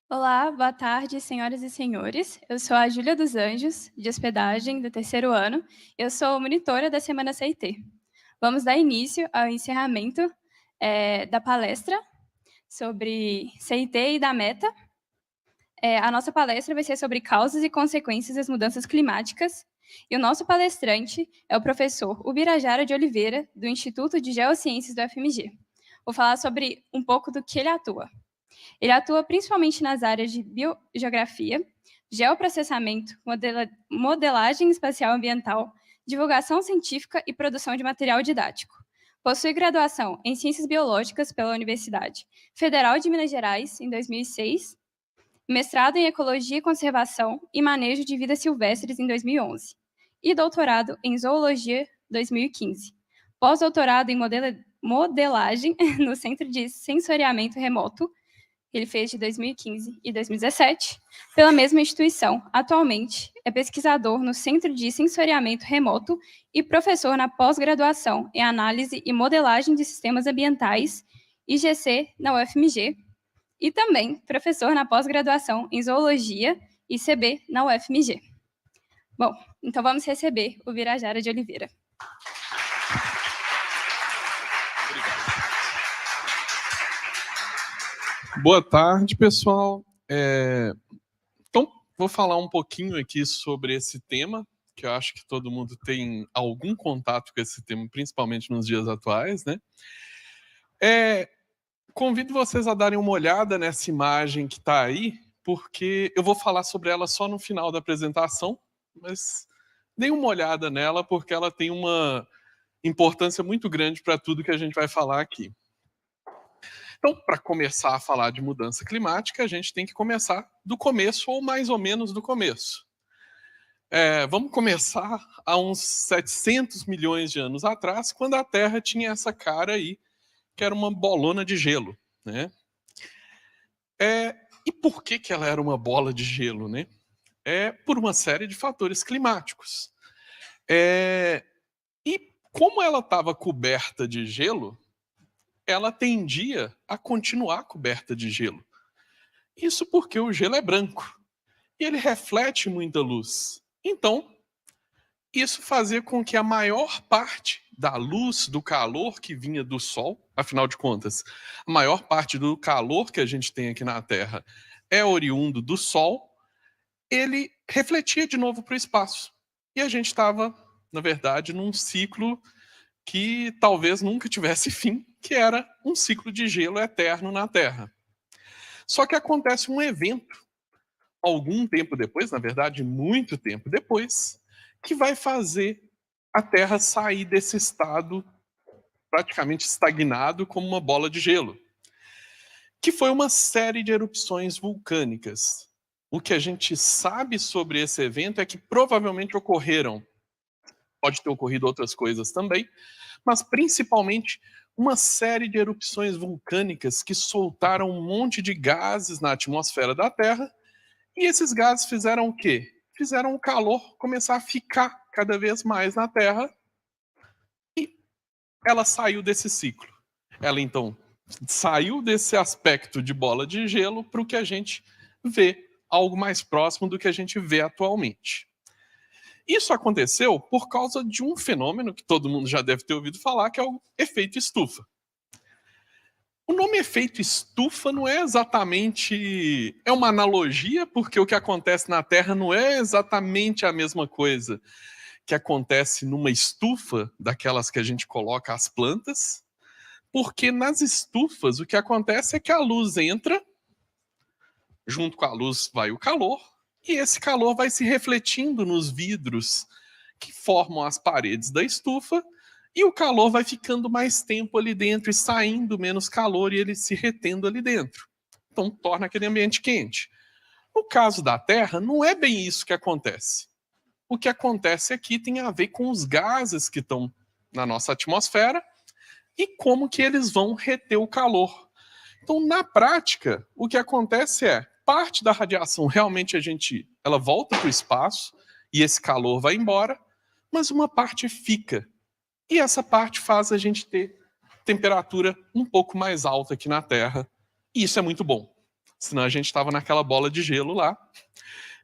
Olá, boa tarde, senhoras e senhores. Eu sou a Júlia dos Anjos, de hospedagem do terceiro ano. Eu sou monitora da Semana CIT. Vamos dar início ao encerramento da palestra sobre CIT e da meta. A nossa palestra vai ser sobre causas e consequências das mudanças climáticas. E o nosso palestrante é o professor Ubirajara de Oliveira, do Instituto de Geociências do FMG. Vou falar sobre um pouco do que ele atua. Ele atua principalmente nas áreas de biogeografia, geoprocessamento, modelagem espacial ambiental, divulgação científica e produção de material didático. Possui graduação em Ciências Biológicas pela Universidade Federal de Minas Gerais, em 2006, mestrado em Ecologia e Conservação e Manejo de Vidas Silvestres, em 2011, e doutorado em Zoologia, 2015. Pós-doutorado em modelagem no Centro de Sensoriamento Remoto, ele fez de 2015 e 2017, pela mesma instituição. Atualmente, é pesquisador no Centro de Sensoriamento Remoto e professor na pós-graduação em Análise e Modelagem de Sistemas Ambientais, IGC, na UFMG, e também professor na pós-graduação em Zoologia, ICB, na UFMG. Bom, então vamos receber o Ubirajara de Oliveira. Boa tarde, pessoal. Então, vou falar um pouquinho aqui sobre esse tema, que eu acho que todo mundo tem algum contato com esse tema, principalmente nos dias atuais, né? Convido vocês a darem uma olhada nessa imagem que está aí, porque eu vou falar sobre ela só no final da apresentação, mas deem uma olhada nela, porque ela tem uma importância muito grande para tudo que a gente vai falar aqui. Então, para começar a falar de mudança climática, a gente tem que começar do começo, ou mais ou menos do começo. Vamos começar há uns 700 milhões de anos atrás, quando a Terra tinha essa cara aí, que era uma bolona de gelo, né? E por que ela era uma bola de gelo, né? Por uma série de fatores climáticos. E como ela estava coberta de gelo, ela tendia a continuar coberta de gelo. Isso porque o gelo é branco e ele reflete muita luz. Então, isso fazia com que a maior parte da luz, do calor que vinha do Sol, afinal de contas, a maior parte do calor que a gente tem aqui na Terra é oriundo do Sol, ele refletia de novo para o espaço. E a gente estava, na verdade, num ciclo que talvez nunca tivesse fim, que era um ciclo de gelo eterno na Terra. Só que acontece um evento, algum tempo depois, na verdade, muito tempo depois, que vai fazer a Terra sair desse estado praticamente estagnado como uma bola de gelo, que foi uma série de erupções vulcânicas. O que a gente sabe sobre esse evento é que provavelmente ocorreram, pode ter ocorrido outras coisas também, mas principalmente uma série de erupções vulcânicas que soltaram um monte de gases na atmosfera da Terra, e esses gases fizeram o quê? Fizeram o calor começar a ficar cada vez mais na Terra, e ela saiu desse ciclo. Ela, então, saiu desse aspecto de bola de gelo para o que a gente vê, algo mais próximo do que a gente vê atualmente. Isso aconteceu por causa de um fenômeno que todo mundo já deve ter ouvido falar, que é o efeito estufa. O nome efeito estufa não é exatamente... É uma analogia, porque o que acontece na Terra não é exatamente a mesma coisa que acontece numa estufa, daquelas que a gente coloca as plantas, porque nas estufas o que acontece é que a luz entra, junto com a luz vai o calor, e esse calor vai se refletindo nos vidros que formam as paredes da estufa, e o calor vai ficando mais tempo ali dentro e saindo menos calor e ele se retendo ali dentro. Então torna aquele ambiente quente. No caso da Terra, não é bem isso que acontece. O que acontece aqui tem a ver com os gases que estão na nossa atmosfera e como que eles vão reter o calor. Então, na prática, o que acontece é, parte da radiação realmente ela volta para o espaço e esse calor vai embora, mas uma parte fica. E essa parte faz a gente ter temperatura um pouco mais alta aqui na Terra. E isso é muito bom. senão a gente estava naquela bola de gelo lá.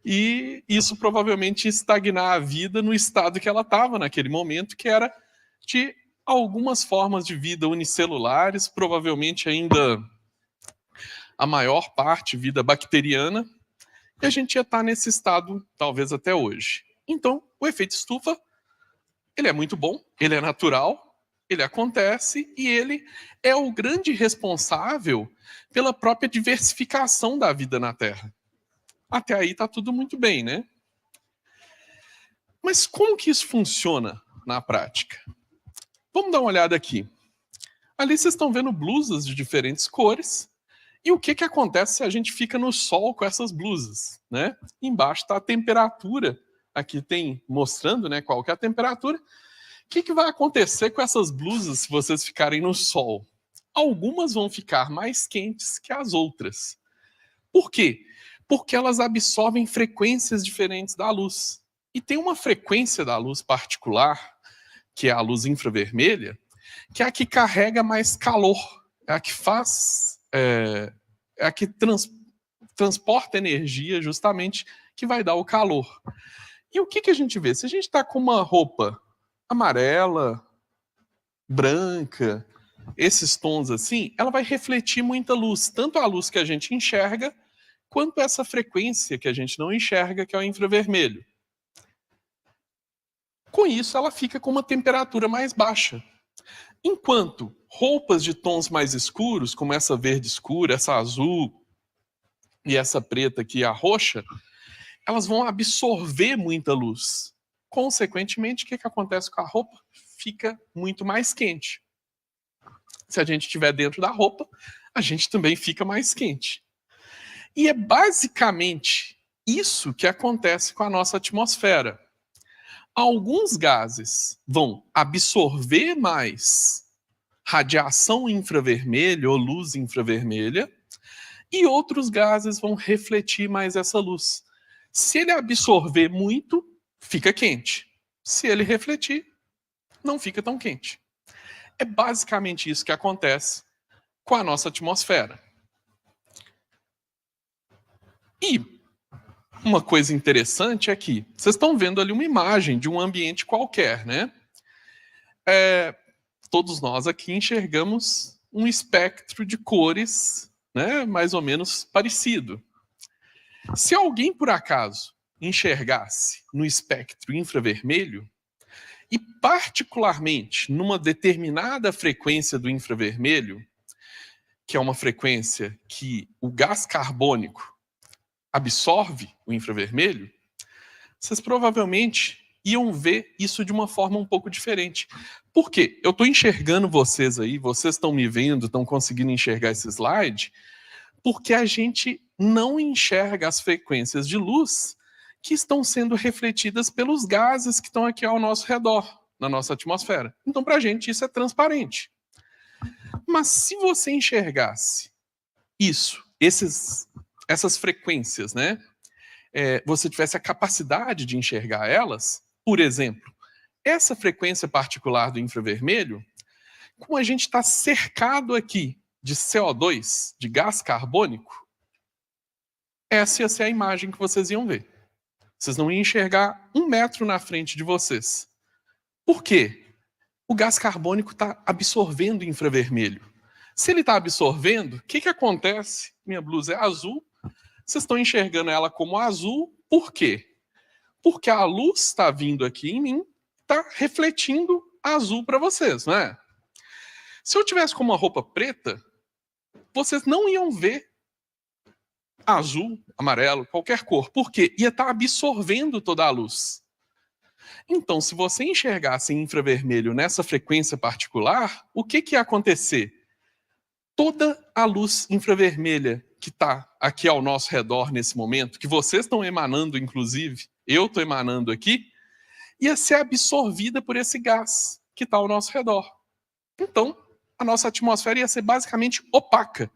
E isso provavelmente ia estagnar a vida no estado que ela estava naquele momento, que era de algumas formas de vida unicelulares, provavelmente ainda a maior parte vida bacteriana, e a gente ia estar nesse estado talvez até hoje. Então, o efeito estufa, ele é muito bom, ele é natural, ele acontece e ele é o grande responsável pela própria diversificação da vida na Terra. Até aí está tudo muito bem, né? Mas como que isso funciona na prática? Vamos dar uma olhada aqui. Ali vocês estão vendo blusas de diferentes cores. E o que acontece se a gente fica no sol com essas blusas, né? Embaixo está a temperatura. Aqui tem mostrando, né, qual que é a temperatura. O que vai acontecer com essas blusas se vocês ficarem no sol? Algumas vão ficar mais quentes que as outras. Por quê? Porque elas absorvem frequências diferentes da luz. E tem uma frequência da luz particular, que é a luz infravermelha, que é a que carrega mais calor, é a que faz, é a que transporta energia justamente, que vai dar o calor. E o que a gente vê? Se a gente está com uma roupa amarela, branca, esses tons assim, ela vai refletir muita luz, tanto a luz que a gente enxerga, quanto essa frequência que a gente não enxerga, que é o infravermelho. Com isso, ela fica com uma temperatura mais baixa. Enquanto roupas de tons mais escuros, como essa verde escura, essa azul e essa preta aqui, a roxa, elas vão absorver muita luz. Consequentemente, o que acontece com a roupa? Fica muito mais quente. Se a gente estiver dentro da roupa, a gente também fica mais quente. E é basicamente isso que acontece com a nossa atmosfera. Alguns gases vão absorver mais radiação infravermelha ou luz infravermelha, e outros gases vão refletir mais essa luz. Se ele absorver muito, fica quente. Se ele refletir, não fica tão quente. É basicamente isso que acontece com a nossa atmosfera. E uma coisa interessante é que vocês estão vendo ali uma imagem de um ambiente qualquer, né? Todos nós aqui enxergamos um espectro de cores, né, mais ou menos parecido. Se alguém, por acaso, enxergasse no espectro infravermelho, e particularmente numa determinada frequência do infravermelho, que é uma frequência que o gás carbônico absorve o infravermelho, vocês provavelmente iam ver isso de uma forma um pouco diferente. Por quê? Eu estou enxergando vocês aí, vocês estão me vendo, estão conseguindo enxergar esse slide, porque a gente não enxerga as frequências de luz que estão sendo refletidas pelos gases que estão aqui ao nosso redor, na nossa atmosfera. Então, para a gente, isso é transparente. Mas se você enxergasse isso, essas frequências, né? Você tivesse a capacidade de enxergar elas, por exemplo, essa frequência particular do infravermelho, como a gente está cercado aqui de CO2, de gás carbônico, essa ia ser a imagem que vocês iam ver. Vocês não iam enxergar 1 metro na frente de vocês. Por quê? O gás carbônico está absorvendo infravermelho. Se ele está absorvendo, o que acontece? Minha blusa é azul, vocês estão enxergando ela como azul, por quê? Porque a luz está vindo aqui em mim, está refletindo azul para vocês, não é? Se eu tivesse com uma roupa preta, vocês não iam ver azul, amarelo, qualquer cor, porque ia estar absorvendo toda a luz. Então, se você enxergasse infravermelho nessa frequência particular, o que ia acontecer? Toda a luz infravermelha que está aqui ao nosso redor nesse momento, que vocês estão emanando, inclusive, eu estou emanando aqui, ia ser absorvida por esse gás que está ao nosso redor. Então, a nossa atmosfera ia ser basicamente opaca.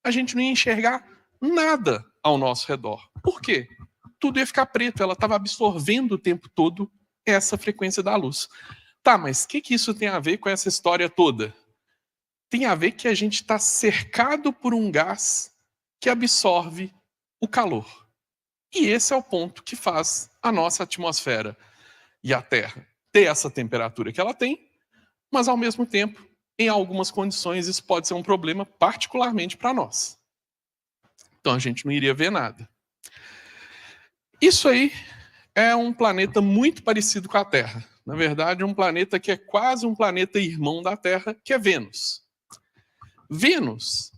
A gente não ia enxergar nada ao nosso redor. Por quê? Tudo ia ficar preto, ela estava absorvendo o tempo todo essa frequência da luz. Tá, mas o que isso tem a ver com essa história toda? Tem a ver que a gente está cercado por um gás que absorve o calor. E esse é o ponto que faz a nossa atmosfera e a Terra ter essa temperatura que ela tem, mas ao mesmo tempo, em algumas condições, isso pode ser um problema particularmente para nós. Então a gente não iria ver nada. Isso aí é um planeta muito parecido com a Terra. Na verdade, um planeta que é quase um planeta irmão da Terra, que é Vênus. Vênus,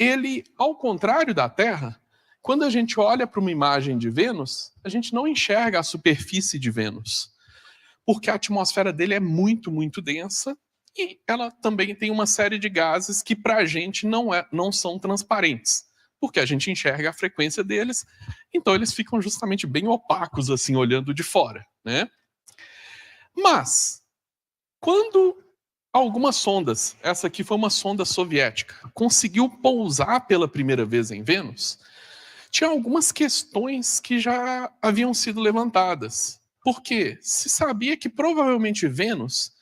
ele, ao contrário da Terra, quando a gente olha para uma imagem de Vênus, a gente não enxerga a superfície de Vênus, porque a atmosfera dele é muito, muito densa e ela também tem uma série de gases que para a gente não são transparentes, porque a gente enxerga a frequência deles, então eles ficam justamente bem opacos, assim, olhando de fora, né? Mas, quando algumas sondas, essa aqui foi uma sonda soviética, conseguiu pousar pela primeira vez em Vênus, tinha algumas questões que já haviam sido levantadas. Porque se sabia que provavelmente Vênus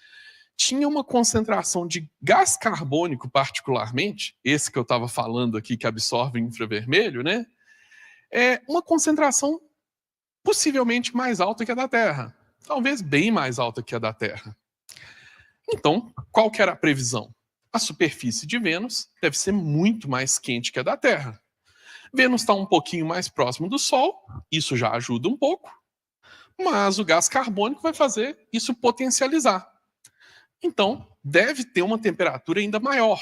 tinha uma concentração de gás carbônico, particularmente, esse que eu estava falando aqui, que absorve infravermelho, né? É uma concentração possivelmente mais alta que a da Terra. Talvez bem mais alta que a da Terra. Então, qual que era a previsão? A superfície de Vênus deve ser muito mais quente que a da Terra. Vênus está um pouquinho mais próximo do Sol, isso já ajuda um pouco, mas o gás carbônico vai fazer isso potencializar. Então, deve ter uma temperatura ainda maior.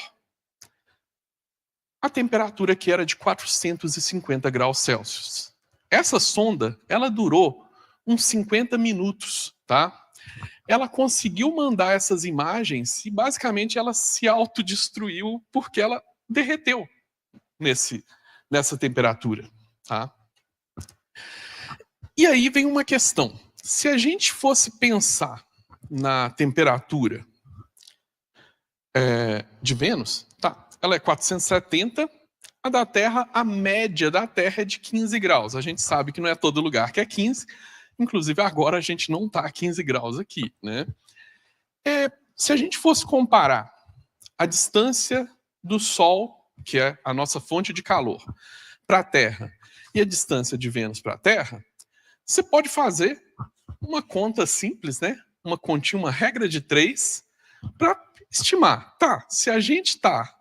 A temperatura aqui era de 450 graus Celsius. Essa sonda, ela durou uns 50 minutos, tá? Ela conseguiu mandar essas imagens e basicamente ela se autodestruiu porque ela derreteu nessa temperatura, tá? E aí vem uma questão. Se a gente fosse pensar na temperatura de Vênus, tá, ela é 470, a da Terra, a média da Terra é de 15 graus. A gente sabe que não é todo lugar que é 15, inclusive agora a gente não está a 15 graus aqui, né? Se a gente fosse comparar a distância do Sol, que é a nossa fonte de calor, para a Terra, e a distância de Vênus para a Terra, você pode fazer uma conta simples, né? Uma continha, uma regra de 3, para estimar. Tá, se a gente está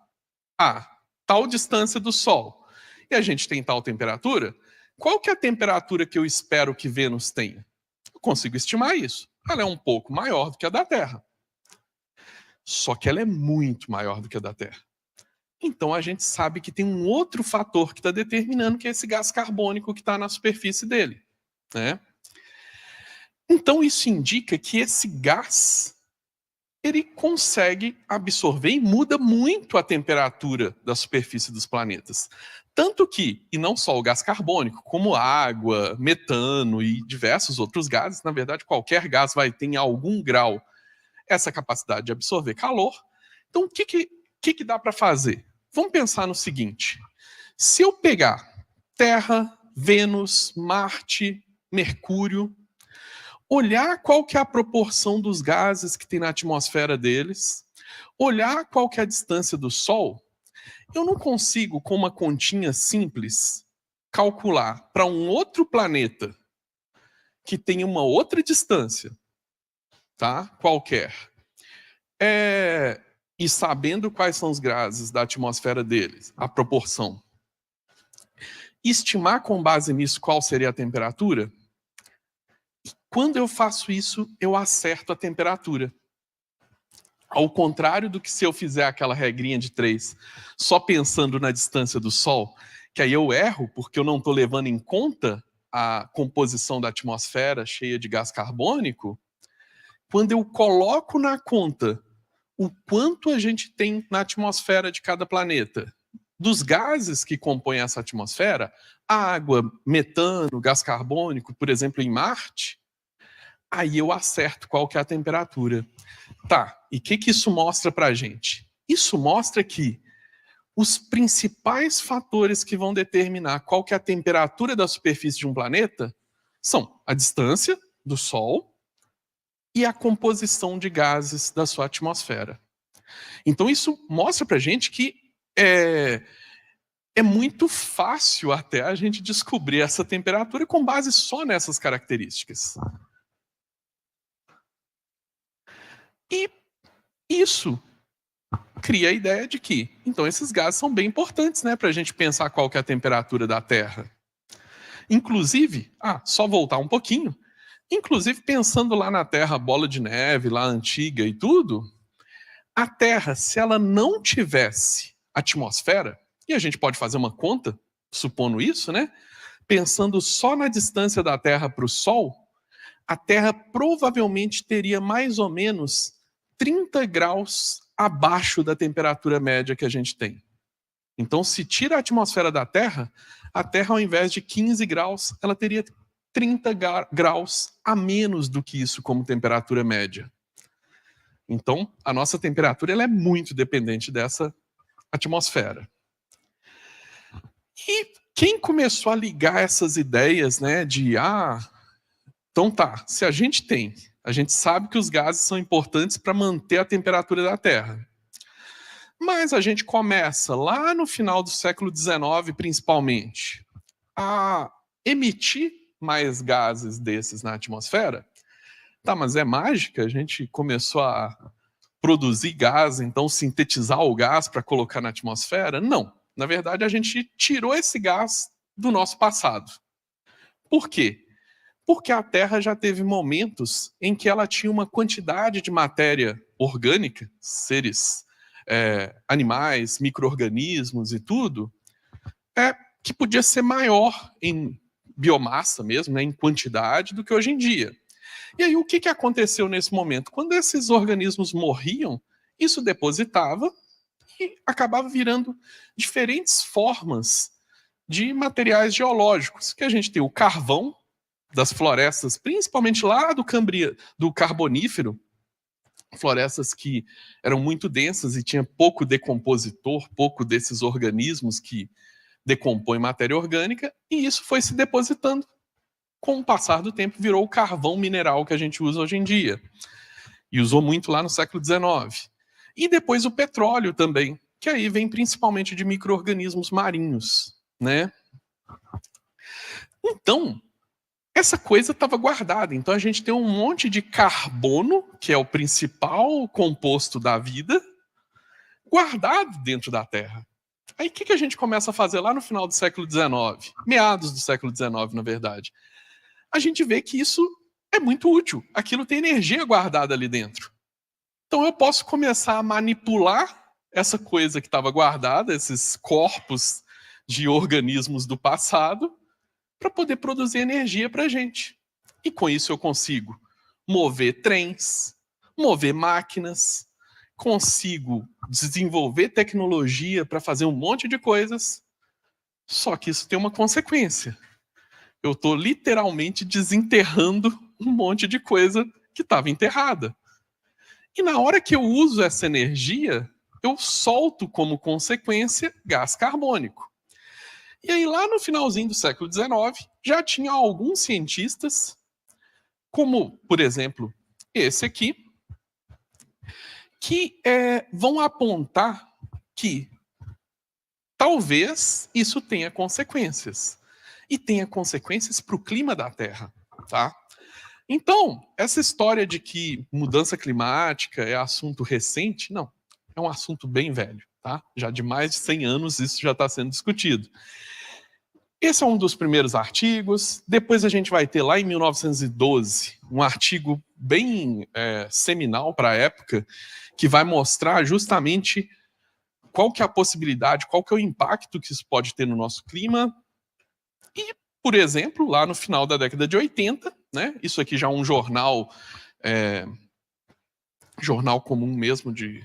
a tal distância do Sol e a gente tem tal temperatura, qual que é a temperatura que eu espero que Vênus tenha? Eu consigo estimar isso. Ela é um pouco maior do que a da Terra. Só que ela é muito maior do que a da Terra. Então a gente sabe que tem um outro fator que está determinando, que é esse gás carbônico que está na superfície dele, né? Então isso indica que esse gás ele consegue absorver e muda muito a temperatura da superfície dos planetas. Tanto que, e não só o gás carbônico, como água, metano e diversos outros gases, na verdade qualquer gás vai ter em algum grau essa capacidade de absorver calor. Então o que dá para fazer? Vamos pensar no seguinte, se eu pegar Terra, Vênus, Marte, Mercúrio, olhar qual que é a proporção dos gases que tem na atmosfera deles, olhar qual que é a distância do Sol, eu não consigo, com uma continha simples, calcular para um outro planeta que tem uma outra distância, tá? Qualquer. E sabendo quais são os gases da atmosfera deles, a proporção, estimar com base nisso qual seria a temperatura. Quando eu faço isso, eu acerto a temperatura. Ao contrário do que se eu fizer aquela regrinha de 3, só pensando na distância do Sol, que aí eu erro porque eu não estou levando em conta a composição da atmosfera cheia de gás carbônico. Quando eu coloco na conta o quanto a gente tem na atmosfera de cada planeta, dos gases que compõem essa atmosfera, água, metano, gás carbônico, por exemplo, em Marte, aí eu acerto qual que é a temperatura. Tá, e o que isso mostra pra gente? Isso mostra que os principais fatores que vão determinar qual que é a temperatura da superfície de um planeta são a distância do Sol e a composição de gases da sua atmosfera. Então isso mostra pra gente que é muito fácil até a gente descobrir essa temperatura com base só nessas características. E isso cria a ideia de que, então, esses gases são bem importantes, né, para a gente pensar qual que é a temperatura da Terra. Inclusive, só voltar um pouquinho, inclusive pensando lá na Terra, bola de neve, lá antiga e tudo, a Terra, se ela não tivesse atmosfera, e a gente pode fazer uma conta, supondo isso, né? Pensando só na distância da Terra para o Sol, a Terra provavelmente teria mais ou menos 30 graus abaixo da temperatura média que a gente tem. Então, se tira a atmosfera da Terra, a Terra, ao invés de 15 graus, ela teria 30 graus a menos do que isso como temperatura média. Então, a nossa temperatura ela é muito dependente dessa atmosfera. E quem começou a ligar essas ideias, né, de então tá, se a gente sabe que os gases são importantes para manter a temperatura da Terra. Mas a gente começa lá no final do século XIX, principalmente, a emitir mais gases desses na atmosfera. Tá, mas é mágica? A gente começou a produzir gás, então sintetizar o gás para colocar na atmosfera? Não. Na verdade, a gente tirou esse gás do nosso passado. Por quê? Porque a Terra já teve momentos em que ela tinha uma quantidade de matéria orgânica, seres, animais, micro-organismos e tudo, que podia ser maior em biomassa mesmo, né, em quantidade, do que hoje em dia. E aí, o que aconteceu nesse momento? Quando esses organismos morriam, isso depositava e acabava virando diferentes formas de materiais geológicos, que a gente tem o carvão das florestas, principalmente lá do Carbonífero, florestas que eram muito densas e tinha pouco decompositor, pouco desses organismos que decompõem matéria orgânica, e isso foi se depositando. Com o passar do tempo, virou o carvão mineral que a gente usa hoje em dia. E usou muito lá no século XIX. E depois o petróleo também, que aí vem principalmente de micro-organismos marinhos, né? Então, essa coisa estava guardada. Então a gente tem um monte de carbono, que é o principal composto da vida, guardado dentro da Terra. Aí o que a gente começa a fazer lá no final do século XIX? Meados do século XIX, na verdade. A gente vê que isso é muito útil. Aquilo tem energia guardada ali dentro. Então eu posso começar a manipular essa coisa que estava guardada, esses corpos de organismos do passado, para poder produzir energia para a gente. E com isso eu consigo mover trens, mover máquinas, consigo desenvolver tecnologia para fazer um monte de coisas. Só que isso tem uma consequência. Eu estou literalmente desenterrando um monte de coisa que estava enterrada. E na hora que eu uso essa energia, eu solto como consequência gás carbônico. E aí, lá no finalzinho do século XIX, já tinha alguns cientistas, como, por exemplo, esse aqui, que vão apontar que talvez isso tenha consequências. E tenha consequências para o clima da Terra, tá? Então, essa história de que mudança climática é assunto recente, não. É um assunto bem velho, tá? Já de mais de 100 anos isso já está sendo discutido. Esse é um dos primeiros artigos. Depois a gente vai ter lá em 1912 um artigo bem seminal para a época, que vai mostrar justamente qual que é a possibilidade, qual que é o impacto que isso pode ter no nosso clima. E, por exemplo, lá no final da década de 80, né, isso aqui já é um jornal comum mesmo, de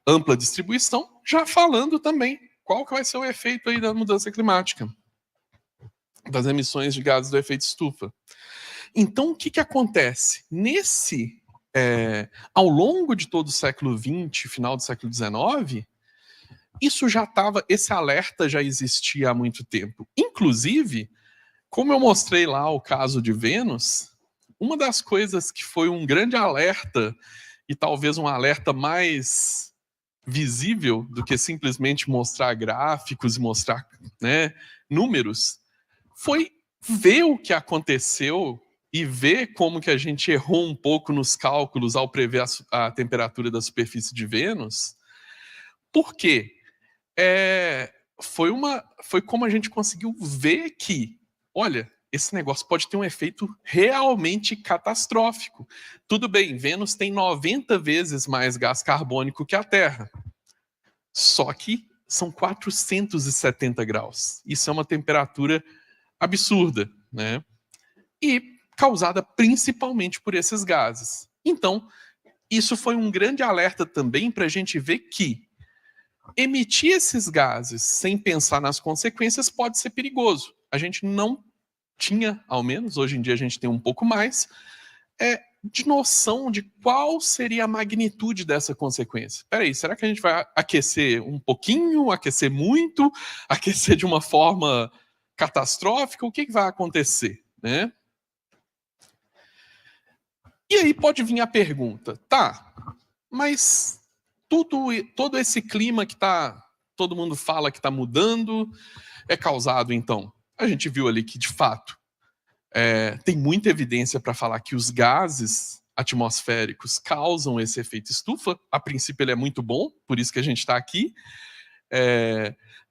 ampla distribuição, já falando também qual que vai ser o efeito aí da mudança climática, das emissões de gases do efeito estufa. Então, o que acontece? Ao longo de todo o século XX, final do século XIX, isso já estava, esse alerta já existia há muito tempo. Inclusive, como eu mostrei lá o caso de Vênus, uma das coisas que foi um grande alerta, e talvez um alerta mais visível do que simplesmente mostrar gráficos e mostrar, né, números, foi ver o que aconteceu e ver como que a gente errou um pouco nos cálculos ao prever a temperatura da superfície de Vênus. Por quê? Foi como a gente conseguiu ver que, olha, esse negócio pode ter um efeito realmente catastrófico. Tudo bem, Vênus tem 90 vezes mais gás carbônico que a Terra. Só que são 470 graus. Isso é uma temperatura absurda, né? E causada principalmente por esses gases. Então, isso foi um grande alerta também para a gente ver que emitir esses gases sem pensar nas consequências pode ser perigoso. A gente não tinha, ao menos, hoje em dia a gente tem um pouco mais, de noção de qual seria a magnitude dessa consequência. Peraí, será que a gente vai aquecer um pouquinho, aquecer muito, aquecer de uma forma catastrófica? O que vai acontecer, né? E aí pode vir a pergunta, tá, mas todo esse clima que todo mundo fala que está mudando é causado, então? A gente viu ali que, de fato, tem muita evidência para falar que os gases atmosféricos causam esse efeito estufa. A princípio ele é muito bom, por isso que a gente está aqui,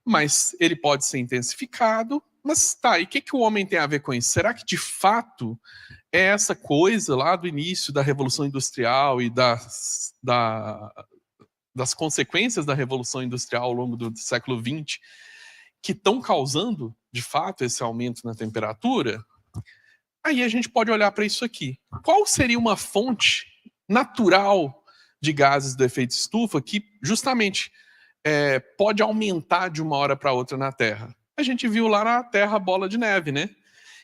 mas ele pode ser intensificado. Mas tá, e o que o homem tem a ver com isso? Será que de fato é essa coisa lá do início da Revolução Industrial e das consequências da Revolução Industrial ao longo do século XX que estão causando, de fato, esse aumento na temperatura? Aí a gente pode olhar para isso aqui. Qual seria uma fonte natural de gases do efeito estufa que justamente pode aumentar de uma hora para outra na Terra? A gente viu lá na Terra a bola de neve, né?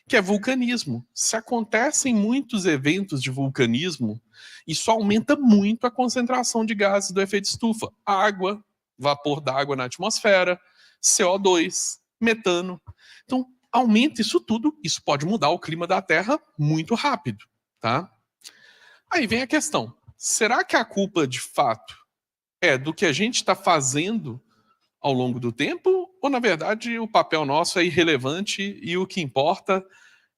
Que é vulcanismo. Se acontecem muitos eventos de vulcanismo, isso aumenta muito a concentração de gases do efeito estufa. Água, vapor d'água na atmosfera, CO2, metano. Então, aumenta isso tudo, isso pode mudar o clima da Terra muito rápido, tá? Aí vem a questão, será que a culpa, de fato, é do que a gente está fazendo ao longo do tempo, ou, na verdade, o papel nosso é irrelevante e o que importa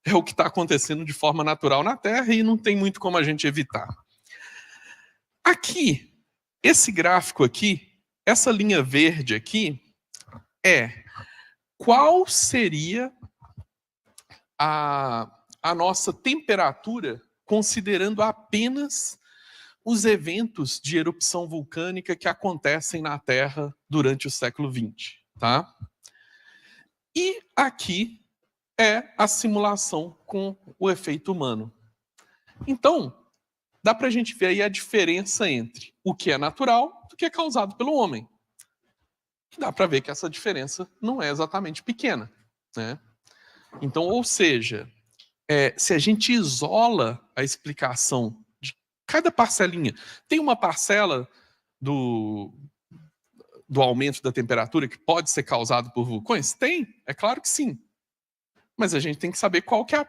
é o que está acontecendo de forma natural na Terra e não tem muito como a gente evitar? Aqui, esse gráfico aqui, essa linha verde aqui, qual seria a nossa temperatura considerando apenas os eventos de erupção vulcânica que acontecem na Terra durante o século XX, tá? E aqui é a simulação com o efeito humano. Então, dá para a gente ver aí a diferença entre o que é natural e o que é causado pelo homem. E dá para ver que essa diferença não é exatamente pequena, né? Então, ou seja, se a gente isola a explicação de cada parcelinha, tem uma parcela do aumento da temperatura que pode ser causado por vulcões? Tem, é claro que sim. Mas a gente tem que saber qual que é a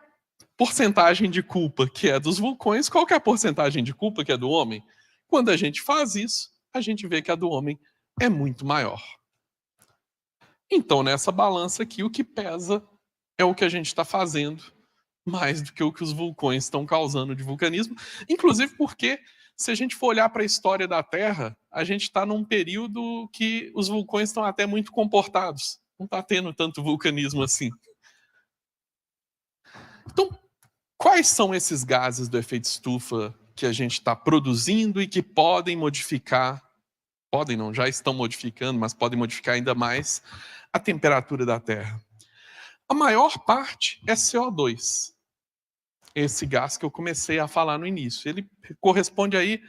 porcentagem de culpa que é dos vulcões, qual que é a porcentagem de culpa que é do homem. Quando a gente faz isso, a gente vê que a do homem é muito maior. Então, nessa balança aqui, o que pesa é o que a gente está fazendo, mais do que o que os vulcões estão causando de vulcanismo. Inclusive porque, se a gente for olhar para a história da Terra, a gente está num período que os vulcões estão até muito comportados. Não está tendo tanto vulcanismo assim. Então, quais são esses gases do efeito estufa que a gente está produzindo e que podem modificar, podem não, já estão modificando, mas podem modificar ainda mais a temperatura da Terra? A maior parte é CO2. Esse gás que eu comecei a falar no início. Ele corresponde aí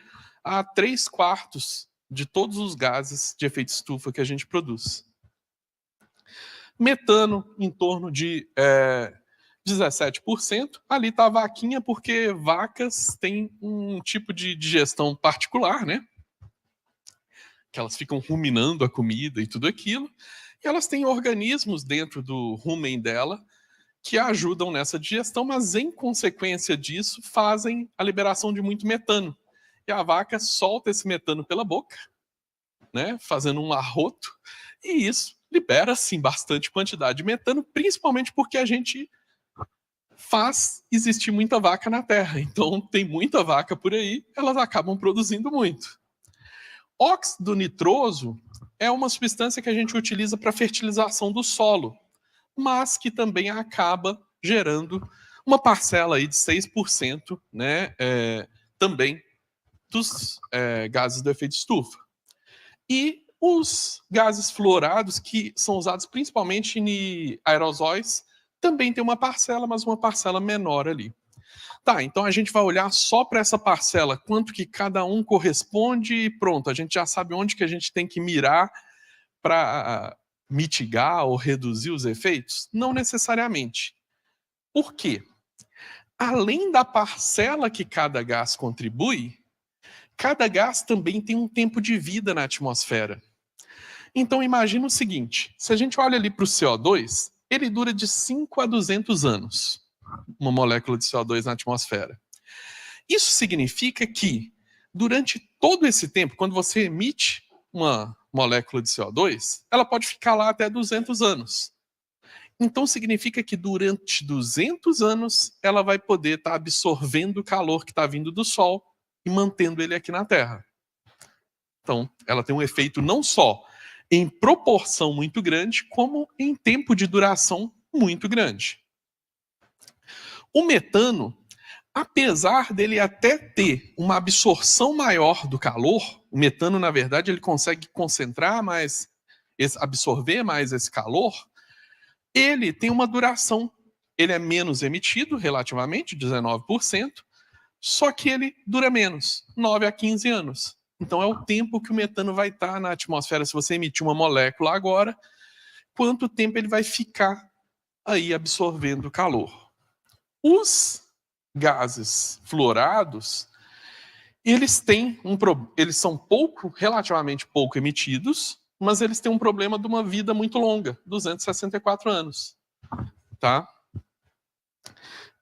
a 3/4 de todos os gases de efeito estufa que a gente produz. Metano, em torno de 17%. Ali está a vaquinha, porque vacas têm um tipo de digestão particular, né? Que elas ficam ruminando a comida e tudo aquilo. E elas têm organismos dentro do rumen dela que ajudam nessa digestão, mas em consequência disso fazem a liberação de muito metano. E a vaca solta esse metano pela boca, né, fazendo um arroto, e isso libera, sim, bastante quantidade de metano, principalmente porque a gente faz existir muita vaca na Terra. Então, tem muita vaca por aí, elas acabam produzindo muito. Óxido nitroso é uma substância que a gente utiliza para fertilização do solo, mas que também acaba gerando uma parcela aí de 6%, né, também dos gases do efeito estufa. E os gases fluorados, que são usados principalmente em aerosóis, também tem uma parcela, mas uma parcela menor ali. Tá, então a gente vai olhar só para essa parcela, quanto que cada um corresponde e pronto, a gente já sabe onde que a gente tem que mirar para mitigar ou reduzir os efeitos? Não necessariamente. Por quê? Além da parcela que cada gás contribui, cada gás também tem um tempo de vida na atmosfera. Então imagina o seguinte, se a gente olha ali para o CO2, ele dura de 5 a 200 anos, uma molécula de CO2 na atmosfera. Isso significa que, durante todo esse tempo, quando você emite uma molécula de CO2, ela pode ficar lá até 200 anos. Então significa que durante 200 anos ela vai poder estar absorvendo o calor que está vindo do Sol e mantendo ele aqui na Terra. Então, ela tem um efeito não só em proporção muito grande, como em tempo de duração muito grande. O metano, apesar dele até ter uma absorção maior do calor, o metano, na verdade, ele consegue concentrar mais, absorver mais esse calor, ele tem uma duração, ele é menos emitido relativamente, 19%, só que ele dura menos, 9 a 15 anos. Então é o tempo que o metano vai estar na atmosfera. Se você emitir uma molécula agora, quanto tempo ele vai ficar aí absorvendo calor. Os gases fluorados, eles são relativamente pouco emitidos, mas eles têm um problema de uma vida muito longa, 264 anos. Tá?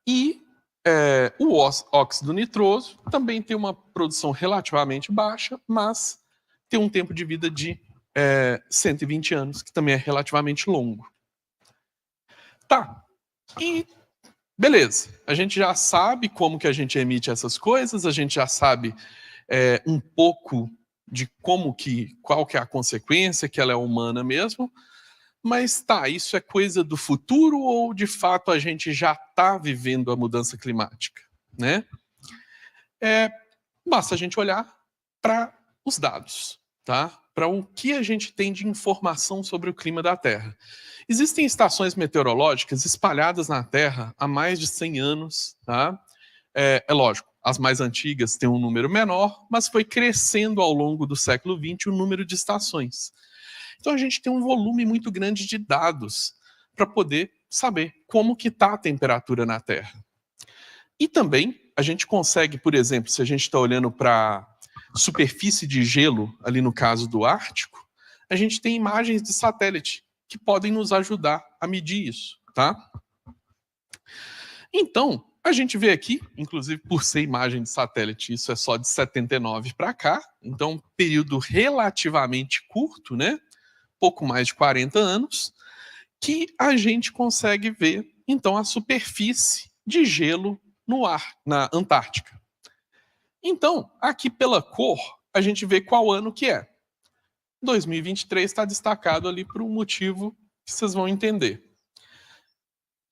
E o óxido nitroso também tem uma produção relativamente baixa, mas tem um tempo de vida de 120 anos, que também é relativamente longo. Tá. E beleza, a gente já sabe como que a gente emite essas coisas, a gente já sabe um pouco de qual que é a consequência, que ela é humana mesmo, mas tá, isso é coisa do futuro ou de fato a gente já está vivendo a mudança climática, né? Basta a gente olhar para os dados, tá? Para o que a gente tem de informação sobre o clima da Terra. Existem estações meteorológicas espalhadas na Terra há mais de 100 anos, tá? É lógico, as mais antigas têm um número menor, mas foi crescendo ao longo do século XX o número de estações. Então a gente tem um volume muito grande de dados para poder saber como que está a temperatura na Terra. E também a gente consegue, por exemplo, se a gente está olhando para superfície de gelo, ali no caso do Ártico, a gente tem imagens de satélite que podem nos ajudar a medir isso, tá? Então, a gente vê aqui, inclusive por ser imagem de satélite, isso é só de 79 para cá, então período relativamente curto, né? Pouco mais de 40 anos, que a gente consegue ver, então, a superfície de gelo no ar, na Antártica. Então, aqui pela cor, a gente vê qual ano que é. 2023 está destacado ali por um motivo que vocês vão entender.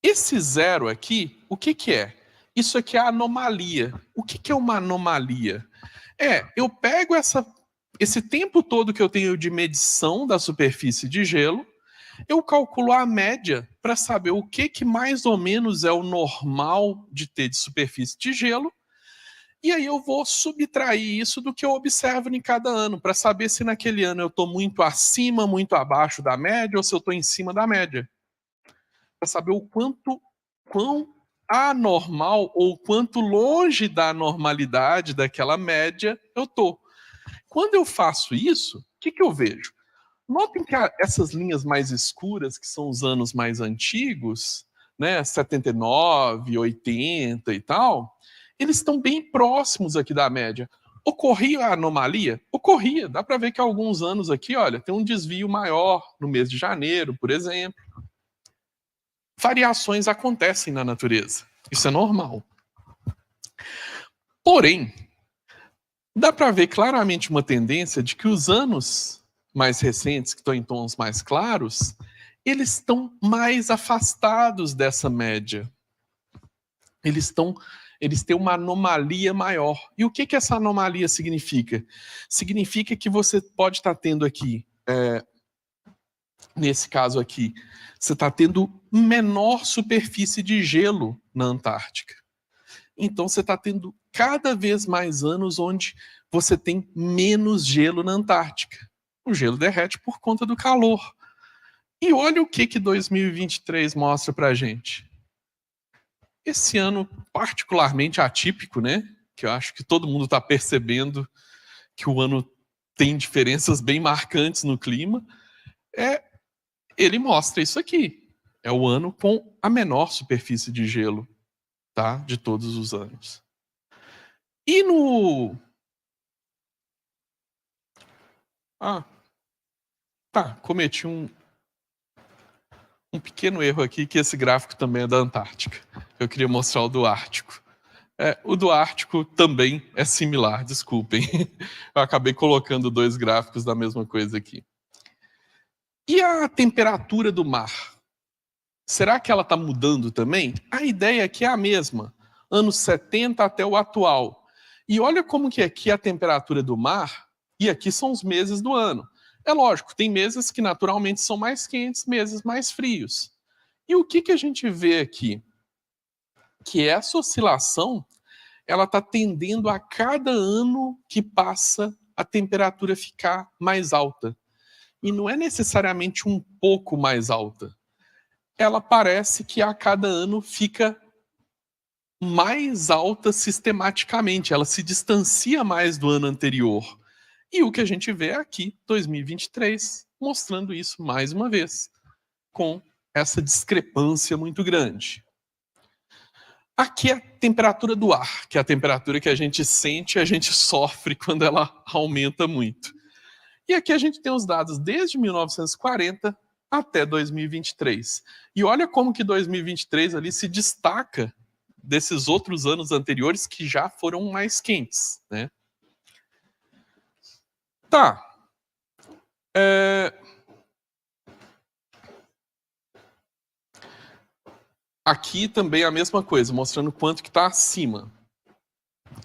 Esse zero aqui, o que que é? Isso aqui é a anomalia. O que que é uma anomalia? Eu pego esse tempo todo que eu tenho de medição da superfície de gelo, eu calculo a média para saber o que mais ou menos é o normal de ter de superfície de gelo, e aí eu vou subtrair isso do que eu observo em cada ano, para saber se naquele ano eu estou muito acima, muito abaixo da média, ou se eu estou em cima da média. Para saber quão anormal ou quanto longe da normalidade daquela média eu estou. Quando eu faço isso, o que eu vejo? Notem que essas linhas mais escuras, que são os anos mais antigos, né, 79, 80 e tal, eles estão bem próximos aqui da média. Ocorria a anomalia? Ocorria. Dá para ver que há alguns anos aqui, olha, tem um desvio maior no mês de janeiro, por exemplo. Variações acontecem na natureza. Isso é normal. Porém, dá para ver claramente uma tendência de que os anos mais recentes, que estão em tons mais claros, eles estão mais afastados dessa média. Eles têm uma anomalia maior. E o que essa anomalia significa? Significa que você pode estar tendo aqui, nesse caso aqui, você está tendo menor superfície de gelo na Antártica. Então você está tendo cada vez mais anos onde você tem menos gelo na Antártica. O gelo derrete por conta do calor. E olha o que 2023 mostra para a gente. Esse ano particularmente atípico, né? Que eu acho que todo mundo está percebendo que o ano tem diferenças bem marcantes no clima. Ele mostra isso aqui. É o ano com a menor superfície de gelo, tá? De todos os anos. E no... cometi um pequeno erro aqui, que esse gráfico também é da Antártica. Eu queria mostrar o do Ártico. O do Ártico também é similar, desculpem. Eu acabei colocando dois gráficos da mesma coisa aqui. E a temperatura do mar? Será que ela está mudando também? A ideia aqui é a mesma, anos 70 até o atual. E olha como que aqui a temperatura do mar, e aqui são os meses do ano. É lógico, tem meses que naturalmente são mais quentes, meses mais frios. E o que a gente vê aqui? Que essa oscilação, ela está tendendo a cada ano que passa a temperatura ficar mais alta. E não é necessariamente um pouco mais alta. Ela parece que a cada ano fica mais alta sistematicamente. Ela se distancia mais do ano anterior. E o que a gente vê é aqui, 2023, mostrando isso mais uma vez, com essa discrepância muito grande. Aqui é a temperatura do ar, que é a temperatura que a gente sente e a gente sofre quando ela aumenta muito. E aqui a gente tem os dados desde 1940 até 2023. E olha como que 2023 ali se destaca desses outros anos anteriores que já foram mais quentes, né? Tá. Aqui também a mesma coisa, mostrando quanto que está acima.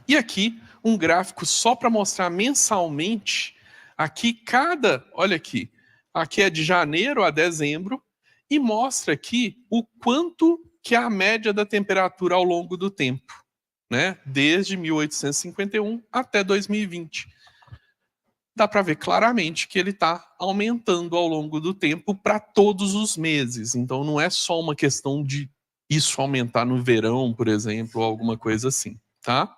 E aqui um gráfico só para mostrar mensalmente. Aqui olha aqui é de janeiro a dezembro e mostra aqui o quanto que é a média da temperatura ao longo do tempo, né? Desde 1851 até 2020. Dá para ver claramente que ele está aumentando ao longo do tempo para todos os meses. Então não é só uma questão de isso aumentar no verão, por exemplo, ou alguma coisa assim, tá?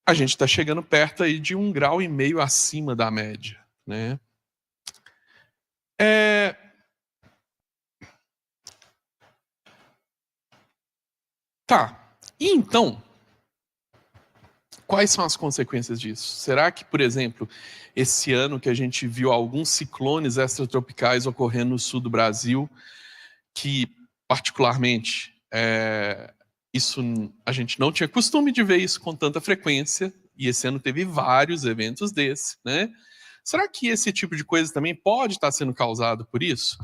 A gente está chegando perto aí de 1,5 graus acima da média, né? Tá. E então, quais são as consequências disso? Será que, por exemplo, esse ano que a gente viu alguns ciclones extratropicais ocorrendo no sul do Brasil, que particularmente isso a gente não tinha costume de ver isso com tanta frequência, e esse ano teve vários eventos desses, né? Será que esse tipo de coisa também pode estar sendo causado por isso?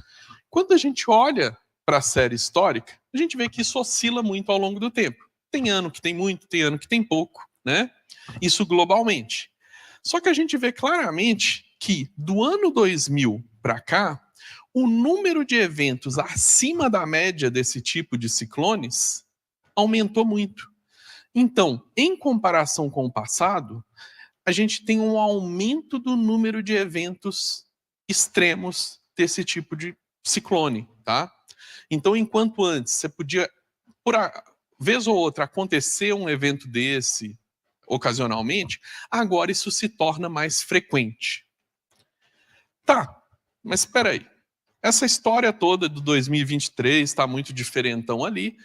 Quando a gente olha para a série histórica, a gente vê que isso oscila muito ao longo do tempo. Tem ano que tem muito, tem ano que tem pouco, né? Isso globalmente. Só que a gente vê claramente que do ano 2000 para cá, o número de eventos acima da média desse tipo de ciclones aumentou muito. Então, em comparação com o passado, a gente tem um aumento do número de eventos extremos desse tipo de ciclone, tá? Então, enquanto antes você podia, por vez ou outra, acontecer um evento desse ocasionalmente, agora isso se torna mais frequente. Tá, mas espera aí. Essa história toda do 2023 está muito diferentão ali.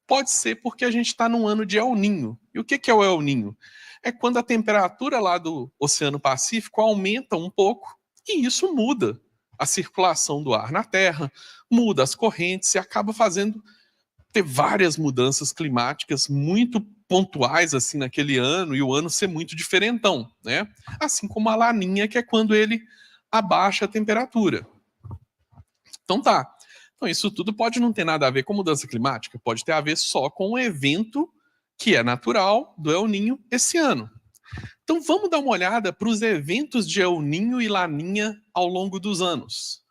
Pode ser porque a gente está num ano de El Niño. E o que é o El Niño? é quando a temperatura lá do Oceano Pacífico aumenta um pouco, e isso muda a circulação do ar na Terra, muda as correntes e acaba fazendo ter várias mudanças climáticas muito pontuais assim naquele ano, e o ano ser muito diferentão, né? Assim como a laninha, que é quando ele abaixa a temperatura. Então tá. Então isso tudo pode não ter nada a ver com mudança climática, pode ter a ver só com o evento que é natural do El Niño esse ano. Então vamos dar uma olhada para os eventos de El Niño e Laninha ao longo dos anos.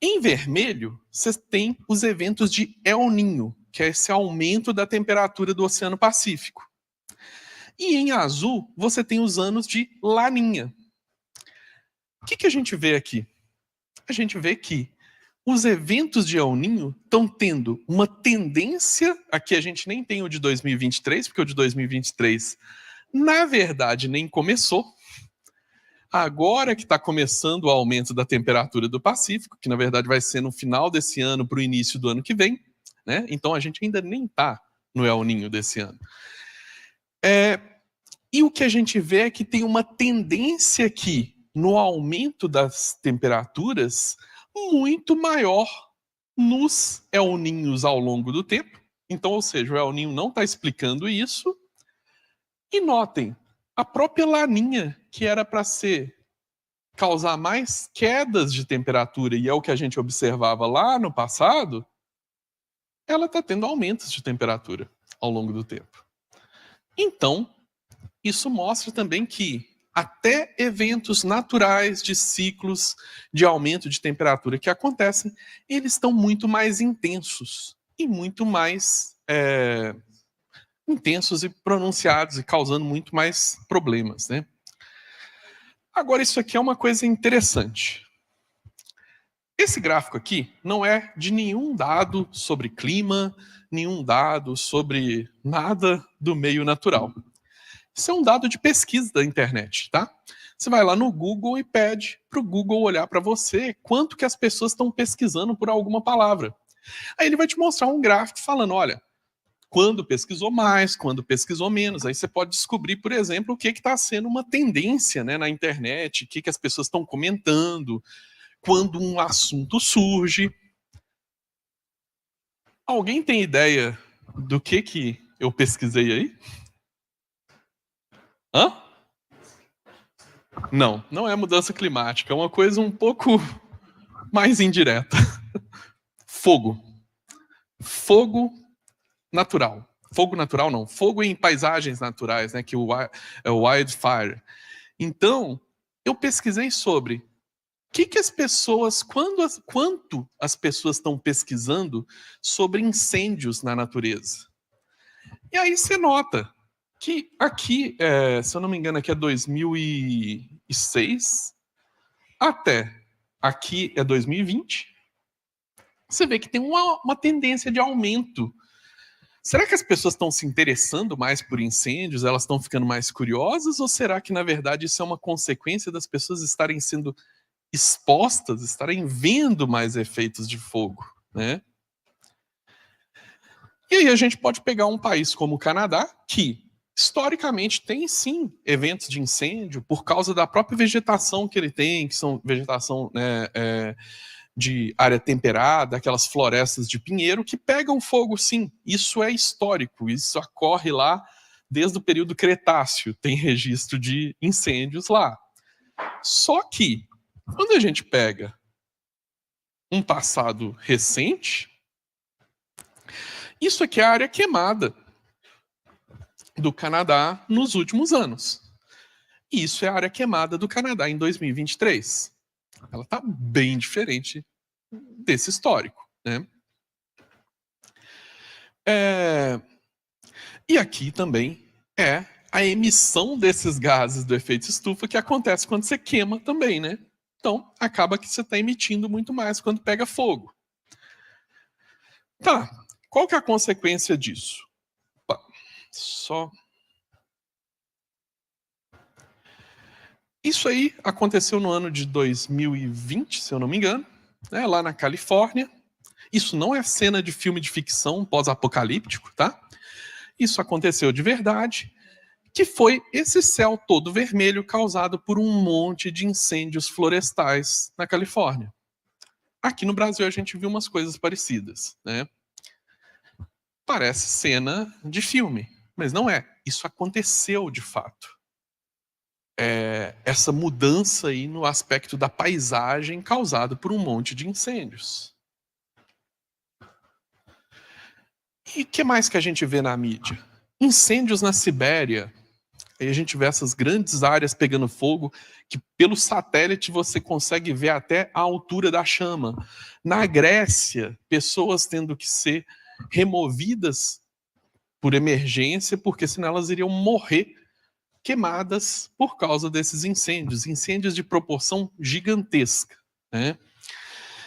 Em vermelho, você tem os eventos de El Niño, que é esse aumento da temperatura do Oceano Pacífico. E em azul, você tem os anos de Laninha. O que a gente vê aqui? A gente vê que os eventos de El Niño estão tendo uma tendência, aqui a gente nem tem o de 2023, porque o de 2023, na verdade, nem começou. Agora que está começando o aumento da temperatura do Pacífico, que na verdade vai ser no final desse ano para o início do ano que vem, né? Então a gente ainda nem está no El Niño desse ano. E o que a gente vê é que tem uma tendência aqui no aumento das temperaturas muito maior nos El Niños ao longo do tempo. Então, ou seja, o El Niño não está explicando isso. E notem, a própria Laninha, que era para causar mais quedas de temperatura, e é o que a gente observava lá no passado, ela está tendo aumentos de temperatura ao longo do tempo. Então, isso mostra também que até eventos naturais de ciclos de aumento de temperatura que acontecem, eles estão muito mais intensos e muito mais intensos e pronunciados e causando muito mais problemas, né? Agora, isso aqui é uma coisa interessante. Esse gráfico aqui não é de nenhum dado sobre clima, nenhum dado sobre nada do meio natural. Isso é um dado de pesquisa da internet, tá? Você vai lá no Google e pede para o Google olhar para você quanto que as pessoas estão pesquisando por alguma palavra. Aí ele vai te mostrar um gráfico falando, olha, quando pesquisou mais, quando pesquisou menos. Aí você pode descobrir, por exemplo, o que está sendo uma tendência, né, na internet, o que as pessoas estão comentando, quando um assunto surge. Alguém tem ideia do que eu pesquisei aí? Hã? Não, não é mudança climática, é uma coisa um pouco mais indireta. Fogo. Fogo natural. Fogo natural não, fogo em paisagens naturais, né, que é o wildfire. Então, eu pesquisei sobre o que as pessoas, quanto as pessoas estão pesquisando sobre incêndios na natureza. E aí você nota que aqui, se eu não me engano, aqui é 2006, até aqui é 2020, você vê que tem uma tendência de aumento. Será que as pessoas estão se interessando mais por incêndios? Elas estão ficando mais curiosas? Ou será que, na verdade, isso é uma consequência das pessoas estarem sendo expostas, estarem vendo mais efeitos de fogo, né? E aí a gente pode pegar um país como o Canadá, que historicamente tem sim eventos de incêndio por causa da própria vegetação que ele tem, que são vegetação, né, de área temperada, aquelas florestas de pinheiro que pegam fogo, sim. Isso é histórico, isso ocorre lá desde o período Cretáceo, tem registro de incêndios lá. Só que, quando a gente pega um passado recente, isso aqui é a área queimada do Canadá nos últimos anos. E isso é a área queimada do Canadá em 2023. Ela está bem diferente desse histórico, né? E aqui também é a emissão desses gases do efeito estufa que acontece quando você queima também, né? Então, acaba que você está emitindo muito mais quando pega fogo. Tá, qual que é a consequência disso? Isso aí aconteceu no ano de 2020, se eu não me engano, né, lá na Califórnia. Isso não é cena de filme de ficção pós-apocalíptico, tá? Isso aconteceu de verdade. que foi esse céu todo vermelho causado por um monte de incêndios florestais na Califórnia. Aqui no Brasil a gente viu umas coisas parecidas, né? Parece cena de filme, mas não é. Isso aconteceu de fato. Essa mudança aí no aspecto da paisagem causado por um monte de incêndios. E o que mais que a gente vê na mídia? Incêndios na Sibéria. Aí a gente vê essas grandes áreas pegando fogo, que pelo satélite você consegue ver até a altura da chama. Na Grécia, pessoas tendo que ser removidas por emergência, porque senão elas iriam morrer queimadas por causa desses incêndios de proporção gigantesca, né?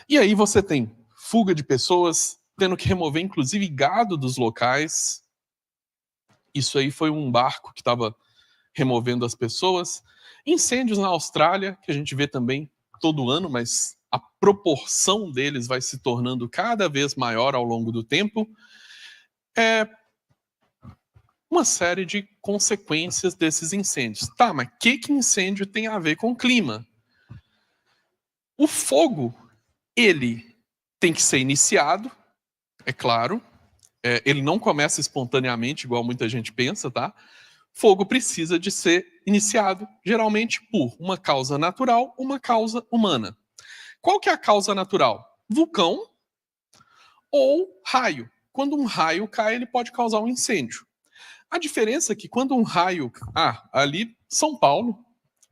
E aí você tem fuga de pessoas, tendo que remover inclusive gado dos locais. Isso aí foi um barco que estava removendo as pessoas. Incêndios na Austrália, que a gente vê também todo ano, mas a proporção deles vai se tornando cada vez maior ao longo do tempo. Uma série de consequências desses incêndios. Tá, mas o que incêndio tem a ver com o clima? O fogo, ele tem que ser iniciado, é claro. Ele não começa espontaneamente, igual muita gente pensa, tá? Fogo precisa de ser iniciado, geralmente por uma causa natural, uma causa humana. Qual que é a causa natural? Vulcão ou raio. Quando um raio cai, ele pode causar um incêndio. A diferença é que quando um raio... ali São Paulo,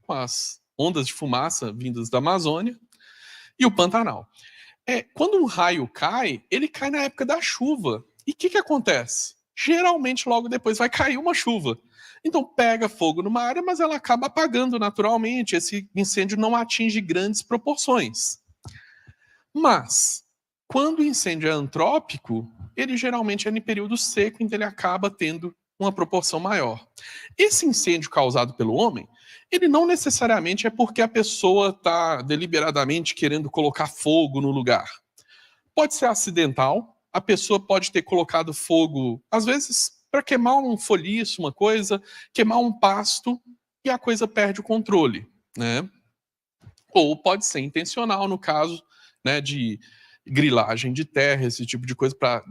com as ondas de fumaça vindas da Amazônia, e o Pantanal. Quando um raio cai, ele cai na época da chuva. E o que acontece? Geralmente, logo depois, vai cair uma chuva. Então, pega fogo numa área, mas ela acaba apagando naturalmente. Esse incêndio não atinge grandes proporções. Mas, quando o incêndio é antrópico, ele geralmente é em período seco, então ele acaba tendo uma proporção maior. Esse incêndio causado pelo homem, ele não necessariamente é porque a pessoa está deliberadamente querendo colocar fogo no lugar. Pode ser acidental, a pessoa pode ter colocado fogo, às vezes, para queimar um folhiço, uma coisa, queimar um pasto, e a coisa perde o controle, né? Ou pode ser intencional, no caso, né, de grilagem de terra, esse tipo de coisa, para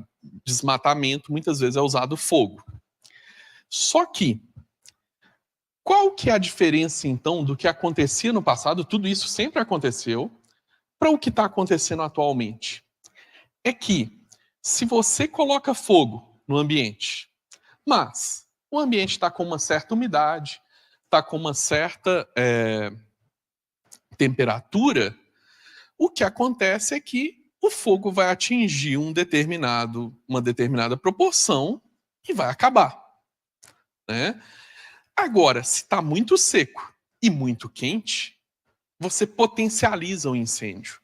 desmatamento, muitas vezes é usado fogo. Só que, qual que é a diferença, então, do que acontecia no passado, tudo isso sempre aconteceu, para o que está acontecendo atualmente? É que, se você coloca fogo no ambiente, mas o ambiente está com uma certa umidade, está com uma certa temperatura, o que acontece é que o fogo vai atingir uma determinada proporção e vai acabar, né? Agora, se está muito seco e muito quente, você potencializa o incêndio.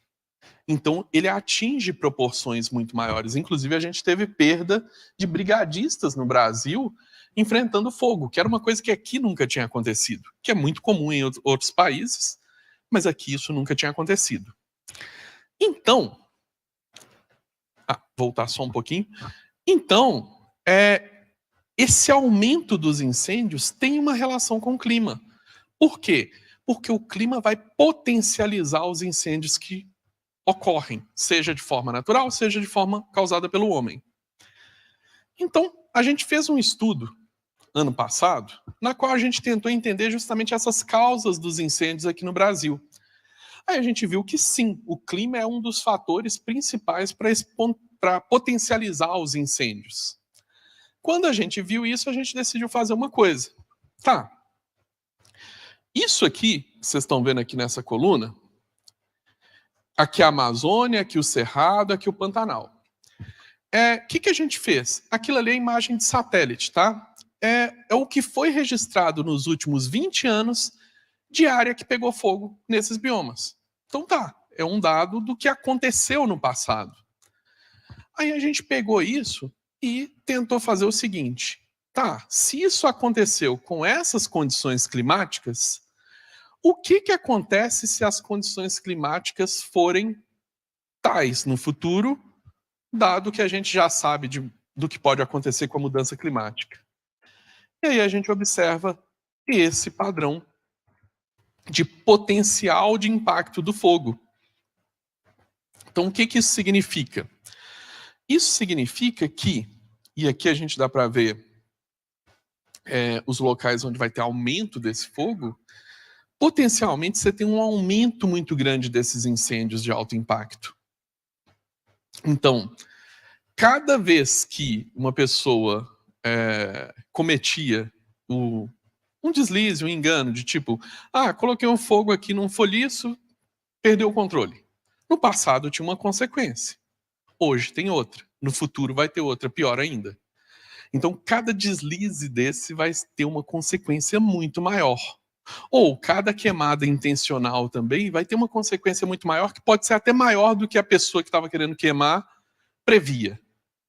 Então, ele atinge proporções muito maiores. Inclusive, a gente teve perda de brigadistas no Brasil enfrentando fogo, que era uma coisa que aqui nunca tinha acontecido, que é muito comum em outros países, mas aqui isso nunca tinha acontecido. Então, voltar só um pouquinho. Então, esse aumento dos incêndios tem uma relação com o clima. Por quê? Porque o clima vai potencializar os incêndios que ocorrem, seja de forma natural, seja de forma causada pelo homem. Então, a gente fez um estudo ano passado, na qual a gente tentou entender justamente essas causas dos incêndios aqui no Brasil. Aí a gente viu que sim, o clima é um dos fatores principais para potencializar os incêndios. Quando a gente viu isso, a gente decidiu fazer uma coisa. Tá, isso aqui, que vocês estão vendo aqui nessa coluna, aqui a Amazônia, aqui o Cerrado, aqui o Pantanal. O que a gente fez? Aquilo ali é imagem de satélite, tá? É o que foi registrado nos últimos 20 anos de área que pegou fogo nesses biomas. Então tá, é um dado do que aconteceu no passado. Aí a gente pegou isso e tentou fazer o seguinte. Tá, se isso aconteceu com essas condições climáticas, o que acontece se as condições climáticas forem tais no futuro, dado que a gente já sabe do que pode acontecer com a mudança climática? E aí a gente observa esse padrão de potencial de impacto do fogo. Então, o que isso significa? Isso significa que, e aqui a gente dá para ver os locais onde vai ter aumento desse fogo, potencialmente você tem um aumento muito grande desses incêndios de alto impacto. Então, cada vez que uma pessoa cometia um deslize, um engano, de tipo, coloquei um fogo aqui num folhiço, perdeu o controle. No passado tinha uma consequência. Hoje tem outra. No futuro vai ter outra, pior ainda. Então, cada deslize desse vai ter uma consequência muito maior. Ou cada queimada intencional também vai ter uma consequência muito maior, que pode ser até maior do que a pessoa que estava querendo queimar previa.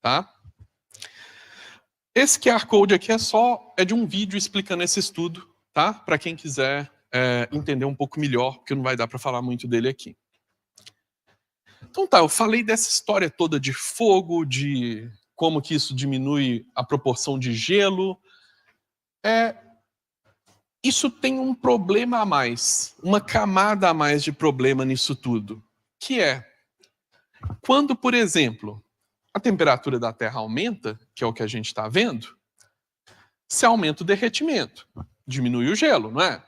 Tá? Esse QR Code aqui é de um vídeo explicando esse estudo, tá? Para quem quiser entender um pouco melhor, porque não vai dar para falar muito dele aqui. Então tá, eu falei dessa história toda de fogo, de como que isso diminui a proporção de gelo. Isso tem um problema a mais, uma camada a mais de problema nisso tudo, que é quando, por exemplo, a temperatura da Terra aumenta, que é o que a gente está vendo, se aumenta o derretimento, diminui o gelo, não é?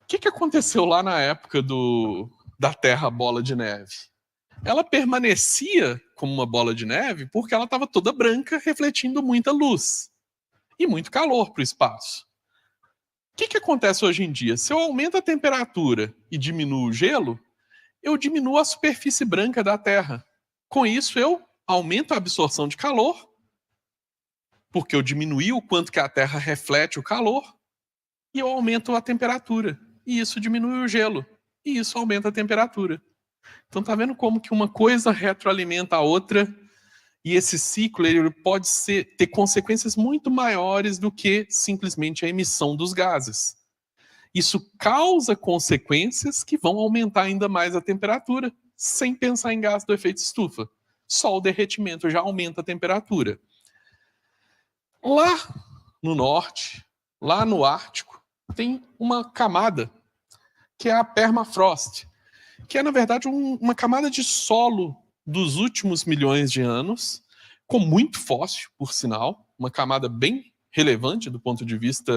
O que aconteceu lá na época da Terra bola de neve? Ela permanecia como uma bola de neve porque ela estava toda branca, refletindo muita luz e muito calor para o espaço. O que acontece hoje em dia? Se eu aumento a temperatura e diminuo o gelo, eu diminuo a superfície branca da Terra. Com isso, eu aumento a absorção de calor, porque eu diminuí o quanto que a Terra reflete o calor, e eu aumento a temperatura. E isso diminui o gelo. E isso aumenta a temperatura. Então tá vendo como que uma coisa retroalimenta a outra, e esse ciclo ele pode ter consequências muito maiores do que simplesmente a emissão dos gases. Isso causa consequências que vão aumentar ainda mais a temperatura, sem pensar em gás do efeito estufa. Só o derretimento já aumenta a temperatura. Lá no norte, lá no Ártico, tem uma camada, que é a permafrost, que é, na verdade, uma camada de solo dos últimos milhões de anos, com muito fóssil, por sinal, uma camada bem relevante do ponto de vista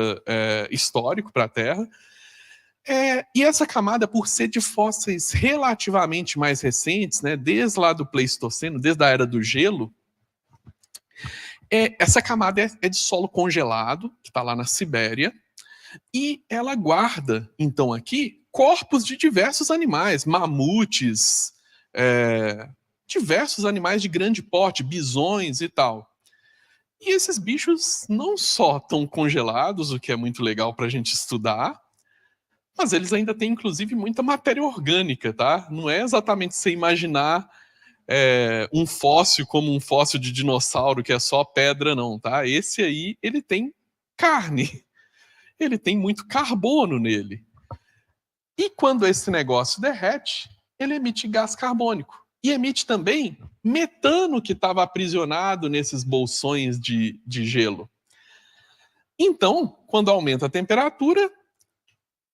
histórico para a Terra. E essa camada, por ser de fósseis relativamente mais recentes, né, desde lá do Pleistoceno, desde a Era do Gelo, essa camada é de solo congelado, que está lá na Sibéria, e ela guarda, então, aqui, corpos de diversos animais, mamutes, diversos animais de grande porte, bisões e tal. E esses bichos não só estão congelados, o que é muito legal para a gente estudar, mas eles ainda têm, inclusive, muita matéria orgânica, tá? Não é exatamente você imaginar um fóssil como um fóssil de dinossauro, que é só pedra, não, tá? Esse aí, ele tem carne. Ele tem muito carbono nele. E quando esse negócio derrete, ele emite gás carbônico. E emite também metano que estava aprisionado nesses bolsões de gelo. Então, quando aumenta a temperatura,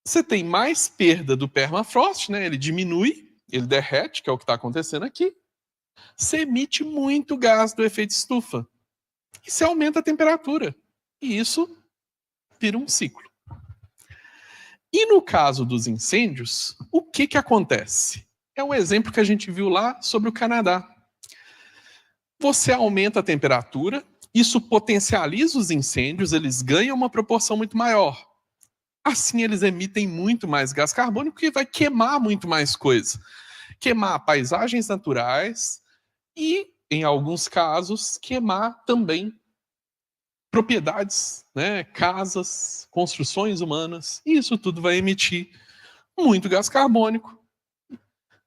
você tem mais perda do permafrost, né? Ele diminui, ele derrete, que é o que está acontecendo aqui. Você emite muito gás do efeito estufa. E você aumenta a temperatura. E isso vira um ciclo. E no caso dos incêndios, o que acontece? É um exemplo que a gente viu lá sobre o Canadá. Você aumenta a temperatura, isso potencializa os incêndios, eles ganham uma proporção muito maior. Assim, eles emitem muito mais gás carbônico e vai queimar muito mais coisa. Queimar paisagens naturais e, em alguns casos, queimar também propriedades, né, casas, construções humanas, e isso tudo vai emitir muito gás carbônico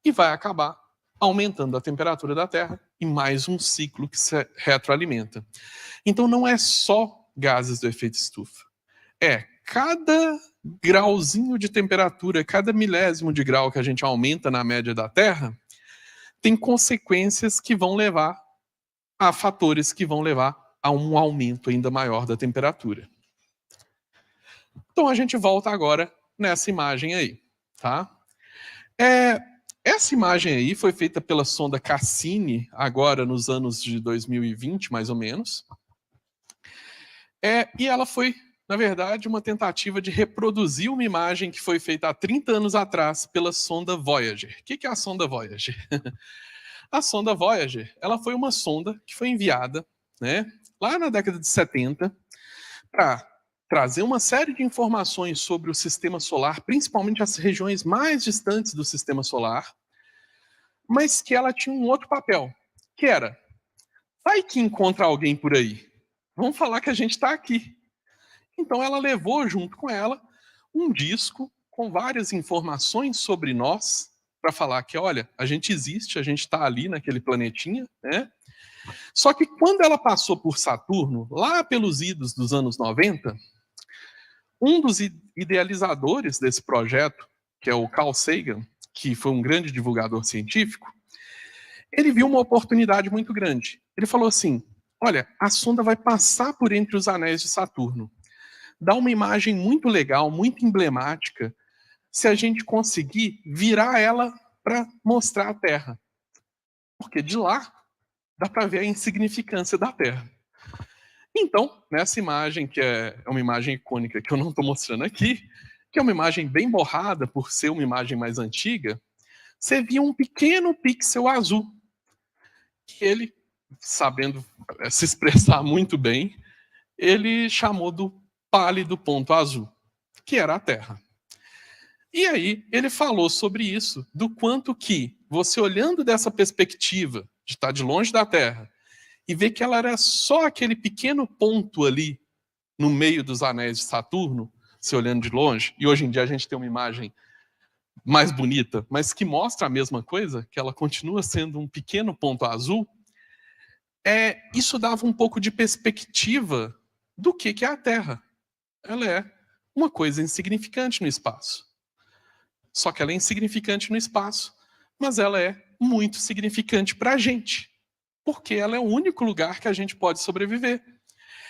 e vai acabar aumentando a temperatura da Terra em mais um ciclo que se retroalimenta. Então não é só gases do efeito estufa. Cada grauzinho de temperatura, cada milésimo de grau que a gente aumenta na média da Terra, tem consequências que vão levar a fatores que vão levar a um aumento ainda maior da temperatura. Então, a gente volta agora nessa imagem aí, tá? Essa imagem aí foi feita pela sonda Cassini, agora nos anos de 2020, mais ou menos. E ela foi, na verdade, uma tentativa de reproduzir uma imagem que foi feita há 30 anos atrás pela sonda Voyager. O que é a sonda Voyager? A sonda Voyager, ela foi uma sonda que foi enviada, né, lá na década de 70 para trazer uma série de informações sobre o sistema solar, principalmente as regiões mais distantes do sistema solar, mas que ela tinha um outro papel, que era, vai que encontra alguém por aí, vamos falar que a gente está aqui. Então ela levou junto com ela um disco com várias informações sobre nós, para falar que, olha, a gente existe, a gente está ali naquele planetinha, né? Só que quando ela passou por Saturno, lá pelos idos dos anos 90, um dos idealizadores desse projeto, que é o Carl Sagan, que foi um grande divulgador científico, ele viu uma oportunidade muito grande. Ele falou assim, olha, a sonda vai passar por entre os anéis de Saturno. Dá uma imagem muito legal, muito emblemática, se a gente conseguir virar ela para mostrar a Terra. Porque de lá dá para ver a insignificância da Terra. Então, nessa imagem, que é uma imagem icônica que eu não estou mostrando aqui, que é uma imagem bem borrada por ser uma imagem mais antiga, você via um pequeno pixel azul, que ele, sabendo se expressar muito bem, ele chamou do pálido ponto azul, que era a Terra. E aí ele falou sobre isso, do quanto que você olhando dessa perspectiva de estar de longe da Terra e ver que ela era só aquele pequeno ponto ali no meio dos anéis de Saturno, se olhando de longe, e hoje em dia a gente tem uma imagem mais bonita, mas que mostra a mesma coisa, que ela continua sendo um pequeno ponto azul, isso dava um pouco de perspectiva do que é a Terra. Ela é uma coisa insignificante no espaço. Só que ela é insignificante no espaço, mas ela é muito significante para a gente, porque ela é o único lugar que a gente pode sobreviver.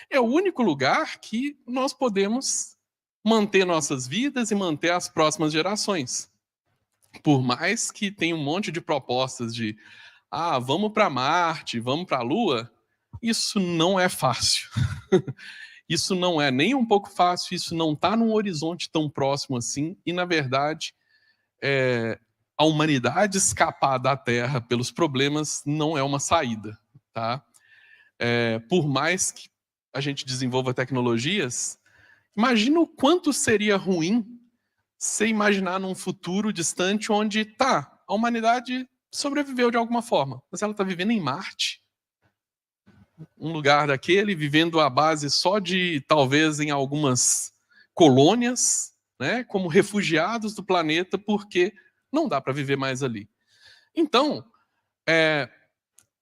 É o único lugar que nós podemos manter nossas vidas e manter as próximas gerações. Por mais que tenha um monte de propostas de vamos para Marte, vamos para a Lua, isso não é fácil. Isso não é nem um pouco fácil, isso não está num horizonte tão próximo assim, e na verdade a humanidade escapar da Terra pelos problemas não é uma saída, tá? Por mais que a gente desenvolva tecnologias, imagina o quanto seria ruim você imaginar num futuro distante onde, a humanidade sobreviveu de alguma forma, mas ela está vivendo em Marte, um lugar daquele, vivendo à base só de, talvez, em algumas colônias, né, como refugiados do planeta, porque não dá para viver mais ali. Então,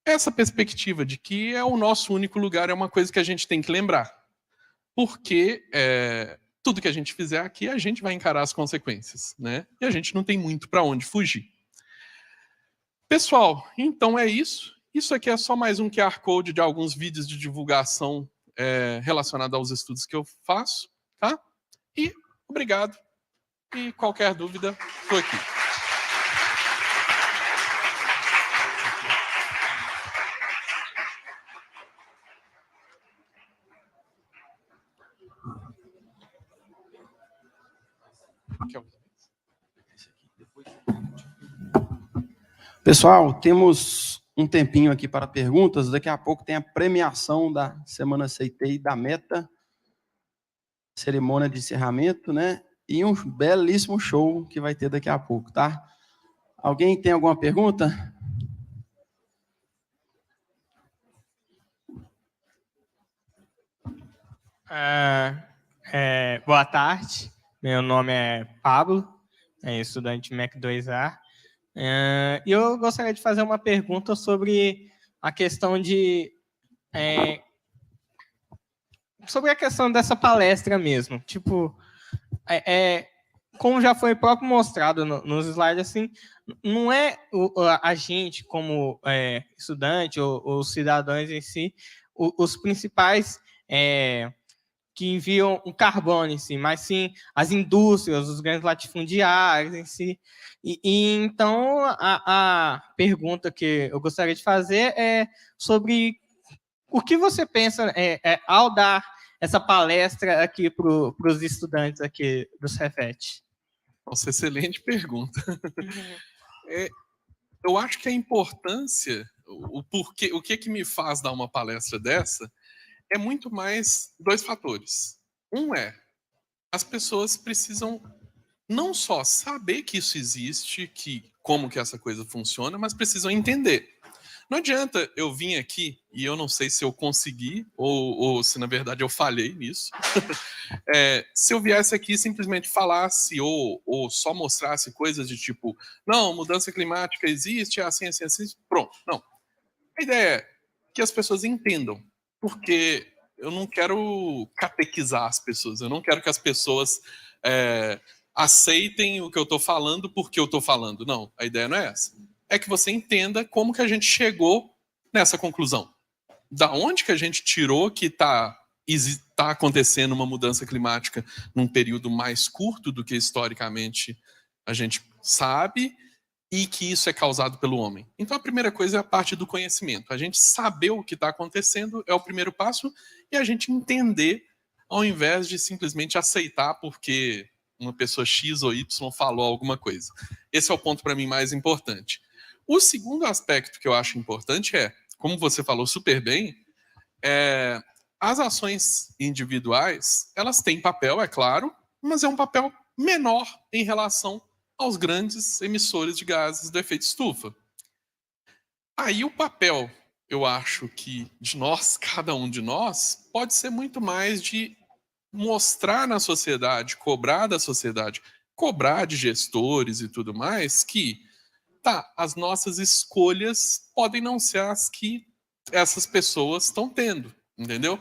essa perspectiva de que é o nosso único lugar é uma coisa que a gente tem que lembrar. Porque tudo que a gente fizer aqui, a gente vai encarar as consequências, né? E a gente não tem muito para onde fugir. Pessoal, então é isso. Isso aqui é só mais um QR Code de alguns vídeos de divulgação relacionados aos estudos que eu faço, tá? E obrigado. E qualquer dúvida, estou aqui. Pessoal, temos um tempinho aqui para perguntas. Daqui a pouco tem a premiação da Semana CT da Meta, cerimônia de encerramento, né? E um belíssimo show que vai ter daqui a pouco, tá? Alguém tem alguma pergunta? Boa tarde, meu nome é Pablo, estudante MEC 2A. E eu gostaria de fazer uma pergunta sobre a questão sobre a questão dessa palestra mesmo. Tipo, como já foi próprio mostrado nos slides, assim, não é a gente, como estudante ou os cidadãos em si, os principais que enviam o carbono em si, mas sim as indústrias, os grandes latifundiários em si. Então, a pergunta que eu gostaria de fazer é sobre o que você pensa ao dar essa palestra aqui para os estudantes aqui do Cefet. Nossa, excelente pergunta. Eu acho que a importância, o porquê, o que me faz dar uma palestra dessa, é muito mais 2 fatores. Um é, as pessoas precisam não só saber que isso existe, como que essa coisa funciona, mas precisam entender. Não adianta eu vir aqui, e eu não sei se eu consegui, ou se na verdade eu falhei nisso, se eu viesse aqui e simplesmente falasse ou só mostrasse coisas de tipo, não, mudança climática existe, assim, assim, assim, pronto. Não. A ideia é que as pessoas entendam, porque eu não quero catequizar as pessoas, eu não quero que as pessoas aceitem o que eu estou falando porque eu estou falando. Não, a ideia não é essa. É que você entenda como que a gente chegou nessa conclusão. Da onde que a gente tirou que está acontecendo uma mudança climática num período mais curto do que historicamente a gente sabe e que isso é causado pelo homem. Então a primeira coisa é a parte do conhecimento. A gente saber o que está acontecendo é o primeiro passo e a gente entender ao invés de simplesmente aceitar porque uma pessoa X ou Y falou alguma coisa. Esse é o ponto para mim mais importante. O segundo aspecto que eu acho importante é, como você falou super bem, as ações individuais, elas têm papel, é claro, mas é um papel menor em relação aos grandes emissores de gases do efeito estufa. Aí o papel, eu acho que de nós, cada um de nós, pode ser muito mais de mostrar na sociedade, cobrar da sociedade, cobrar de gestores e tudo mais, que as nossas escolhas podem não ser as que essas pessoas estão tendo, entendeu?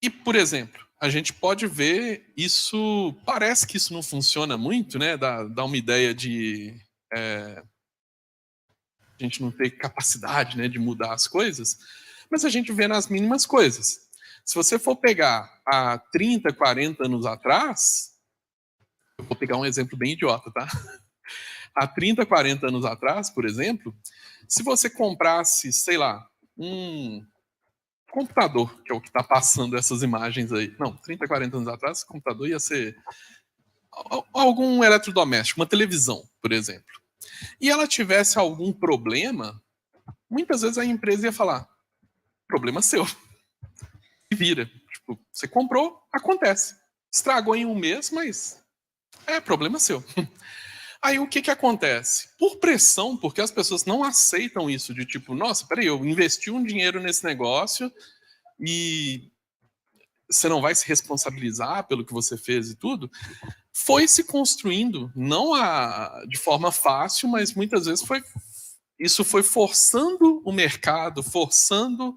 E, por exemplo, a gente pode ver isso, parece que isso não funciona muito, né? Dá uma ideia de a gente não ter capacidade, né, de mudar as coisas, mas a gente vê nas mínimas coisas. Se você for pegar há 30, 40 anos atrás, eu vou pegar um exemplo bem idiota, tá? Há 30, 40 anos atrás, por exemplo, se você comprasse, sei lá, um computador, que é o que está passando essas imagens aí. Não, 30, 40 anos atrás, o computador ia ser algum eletrodoméstico, uma televisão, por exemplo. E ela tivesse algum problema, muitas vezes a empresa ia falar, problema seu. Se vira. Tipo, você comprou, acontece. Estragou em um mês, mas é problema seu. Aí o que acontece? Por pressão, porque as pessoas não aceitam isso, de tipo, nossa, peraí, eu investi um dinheiro nesse negócio e você não vai se responsabilizar pelo que você fez e tudo, foi se construindo, não de forma fácil, mas muitas vezes isso foi forçando o mercado, forçando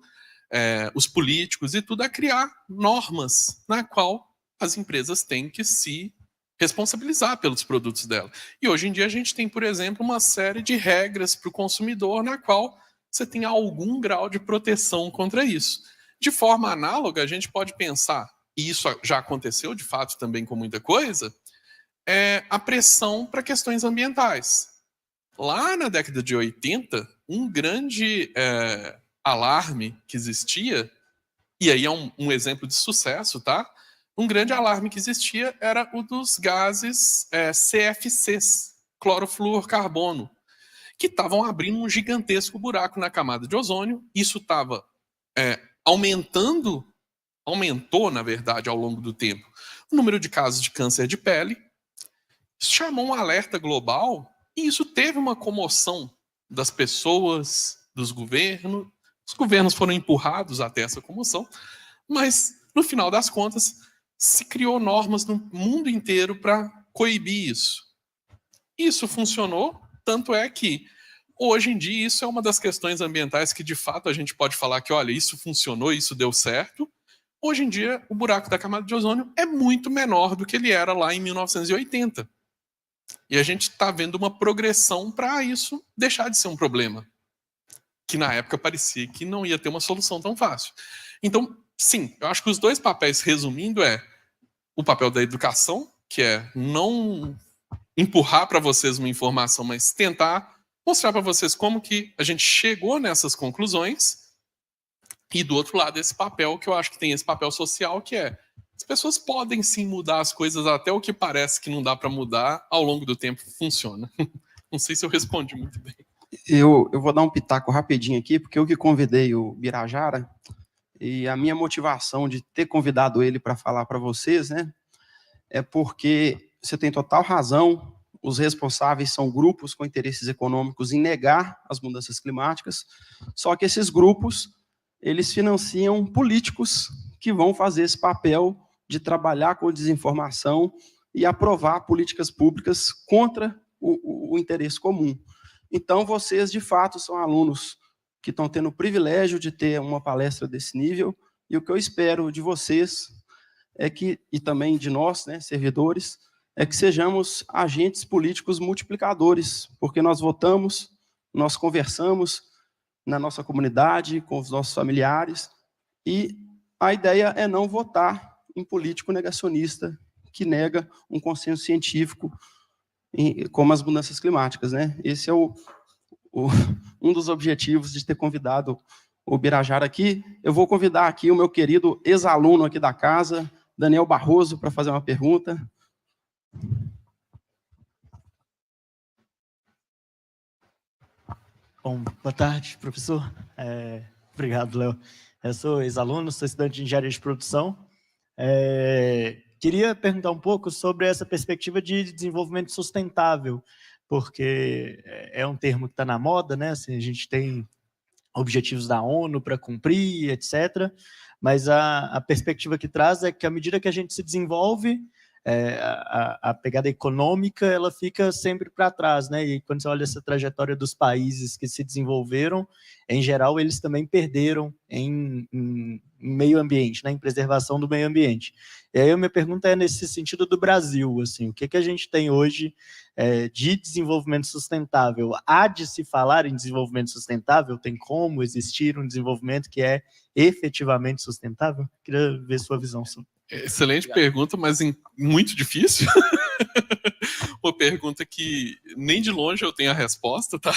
os políticos e tudo a criar normas na qual as empresas têm que se responsabilizar pelos produtos dela. E hoje em dia a gente tem, por exemplo, uma série de regras para o consumidor na qual você tem algum grau de proteção contra isso. De forma análoga, a gente pode pensar, e isso já aconteceu de fato também com muita coisa, a pressão para questões ambientais. Lá na década de 80, um grande alarme que existia, e aí é um exemplo de sucesso, tá? Um grande alarme que existia era o dos gases CFCs, clorofluorcarbono, que estavam abrindo um gigantesco buraco na camada de ozônio. Isso estava aumentou, na verdade, ao longo do tempo, o número de casos de câncer de pele, chamou um alerta global e isso teve uma comoção das pessoas, dos governos. Os governos foram empurrados até essa comoção, mas, no final das contas, se criou normas no mundo inteiro para coibir isso. Isso funcionou, tanto é que, hoje em dia, isso é uma das questões ambientais que, de fato, a gente pode falar que, olha, isso funcionou, isso deu certo. Hoje em dia, o buraco da camada de ozônio é muito menor do que ele era lá em 1980. E a gente está vendo uma progressão para isso deixar de ser um problema. que na época parecia que não ia ter uma solução tão fácil. Então, sim, eu acho que os dois papéis, resumindo, é o papel da educação, que é não empurrar para vocês uma informação, mas tentar mostrar para vocês como que a gente chegou nessas conclusões. E do outro lado, esse papel que eu acho que tem esse papel social, que é as pessoas podem sim mudar as coisas, até o que parece que não dá para mudar, ao longo do tempo funciona. Não sei se eu respondi muito bem. Eu vou dar um pitaco rapidinho aqui, porque eu que convidei o Birajara, e a minha motivação de ter convidado ele para falar para vocês, né, é porque você tem total razão, os responsáveis são grupos com interesses econômicos em negar as mudanças climáticas, só que esses grupos, eles financiam políticos que vão fazer esse papel de trabalhar com desinformação e aprovar políticas públicas contra o interesse comum. Então, vocês, de fato, são alunos que estão tendo o privilégio de ter uma palestra desse nível, e o que eu espero de vocês é que, e também de nós, né, servidores, é que sejamos agentes políticos multiplicadores, porque nós votamos, nós conversamos na nossa comunidade, com os nossos familiares, e a ideia é não votar em político negacionista que nega um consenso científico como as mudanças climáticas, né? Esse é um dos objetivos de ter convidado o Birajara aqui. Eu vou convidar aqui o meu querido ex-aluno aqui da casa, Daniel Barroso, para fazer uma pergunta. Bom, boa tarde, professor. Obrigado, Léo. Eu sou ex-aluno, sou estudante de engenharia de produção. Queria perguntar um pouco sobre essa perspectiva de desenvolvimento sustentável, porque é um termo que está na moda, né? Assim, a gente tem objetivos da ONU para cumprir, etc. Mas a perspectiva que traz é que, à medida que a gente se desenvolve, a pegada econômica ela fica sempre para trás, né? E quando você olha essa trajetória dos países que se desenvolveram, em geral, eles também perderam em meio ambiente, né? Em preservação do meio ambiente. E aí a minha pergunta é nesse sentido do Brasil, assim, o que a gente tem hoje de desenvolvimento sustentável? Há de se falar em desenvolvimento sustentável? Tem como existir um desenvolvimento que é efetivamente sustentável? Queria ver sua visão sobre. Excelente pergunta, mas muito difícil. Uma pergunta que nem de longe eu tenho a resposta, tá?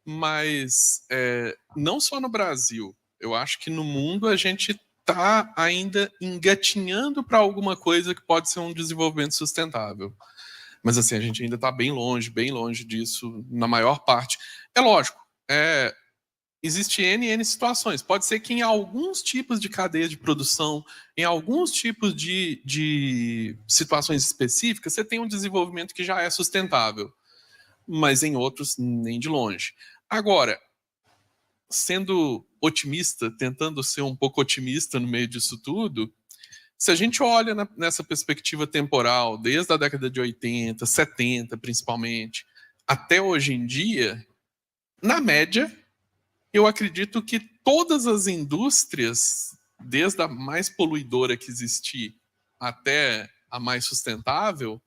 Mas não só no Brasil, eu acho que no mundo a gente está ainda engatinhando para alguma coisa que pode ser um desenvolvimento sustentável. Mas assim, a gente ainda está bem longe disso, na maior parte. É lógico, existe N situações. Pode ser que em alguns tipos de cadeia de produção, em alguns tipos de situações específicas, você tem um desenvolvimento que já é sustentável, mas em outros nem de longe. Agora, sendo otimista, tentando ser um pouco otimista no meio disso tudo, se a gente olha nessa perspectiva temporal, desde a década de 80, 70 principalmente, até hoje em dia, na média, eu acredito que todas as indústrias, desde a mais poluidora que existir até a mais sustentável,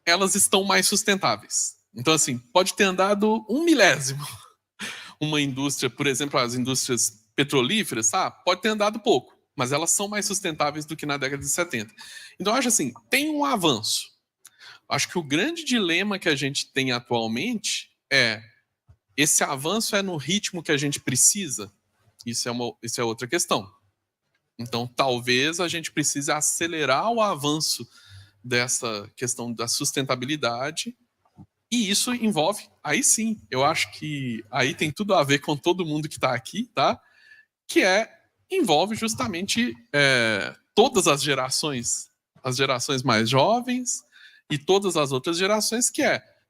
elas estão mais sustentáveis. Então, assim, pode ter andado 1/1000. Uma indústria, por exemplo, as indústrias petrolíferas, pode ter andado pouco, mas elas são mais sustentáveis do que na década de 70. Então, eu acho assim, tem um avanço. Acho que o grande dilema que a gente tem atualmente esse avanço é no ritmo que a gente precisa? Isso é outra questão. Então, talvez a gente precise acelerar o avanço dessa questão da sustentabilidade, e isso envolve, aí sim, eu acho que aí tem tudo a ver com todo mundo que está aqui, tá? Que envolve justamente todas as gerações mais jovens e todas as outras gerações, que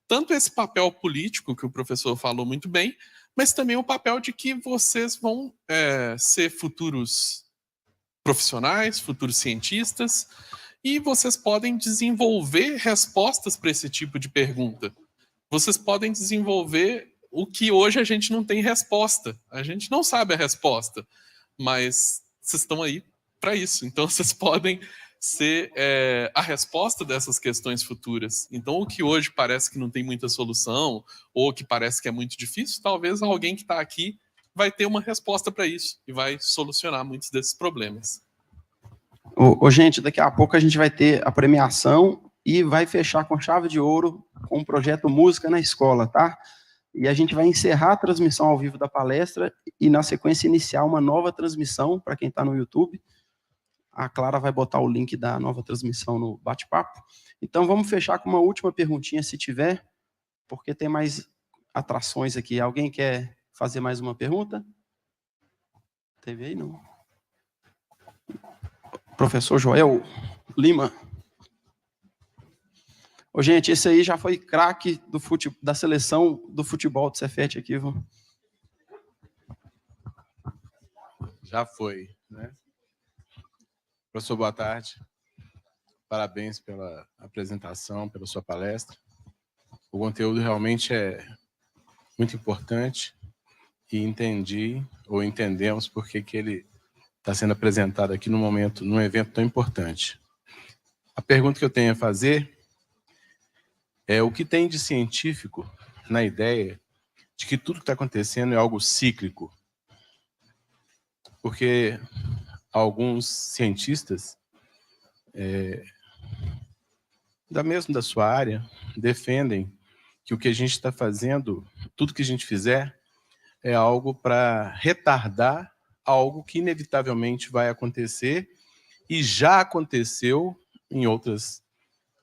tanto esse papel político que o professor falou muito bem, mas também o papel de que vocês vão ser futuros profissionais, futuros cientistas, e vocês podem desenvolver respostas para esse tipo de pergunta. Vocês podem desenvolver o que hoje a gente não tem resposta. A gente não sabe a resposta, mas vocês estão aí para isso. Então, vocês podem ser a resposta dessas questões futuras. Então, o que hoje parece que não tem muita solução, ou que parece que é muito difícil, talvez alguém que está aqui vai ter uma resposta para isso e vai solucionar muitos desses problemas. Gente, daqui a pouco a gente vai ter a premiação e vai fechar com chave de ouro com o projeto Música na Escola, tá? E a gente vai encerrar a transmissão ao vivo da palestra e, na sequência, iniciar uma nova transmissão para quem está no YouTube. A Clara vai botar o link da nova transmissão no bate-papo. Então, vamos fechar com uma última perguntinha, se tiver, porque tem mais atrações aqui. Alguém quer fazer mais uma pergunta? Teve aí, não? Professor Joel Lima. Gente, esse aí já foi craque da seleção do futebol do Cefet aqui, viu? Já foi, né? Professor, boa tarde. Parabéns pela apresentação, pela sua palestra. O conteúdo realmente é muito importante e entendemos por que ele está sendo apresentado aqui num evento tão importante. A pergunta que eu tenho a fazer é o que tem de científico na ideia de que tudo que está acontecendo é algo cíclico. Porque alguns cientistas, da sua área, defendem que o que a gente está fazendo, tudo que a gente fizer, é algo para retardar algo que inevitavelmente vai acontecer e já aconteceu em outras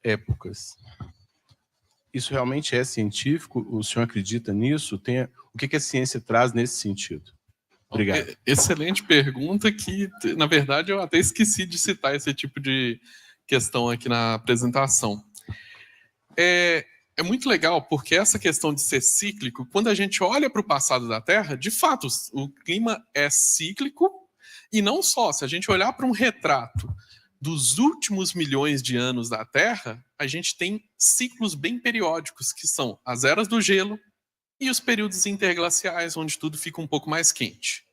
épocas. Isso realmente é científico? O senhor acredita nisso? O que a ciência traz nesse sentido? Obrigado. Excelente pergunta que, na verdade, eu até esqueci de citar esse tipo de questão aqui na apresentação. É muito legal, porque essa questão de ser cíclico, quando a gente olha para o passado da Terra, de fato, o clima é cíclico, e não só, se a gente olhar para um retrato dos últimos milhões de anos da Terra, a gente tem ciclos bem periódicos, que são as eras do gelo e os períodos interglaciais, onde tudo fica um pouco mais quente.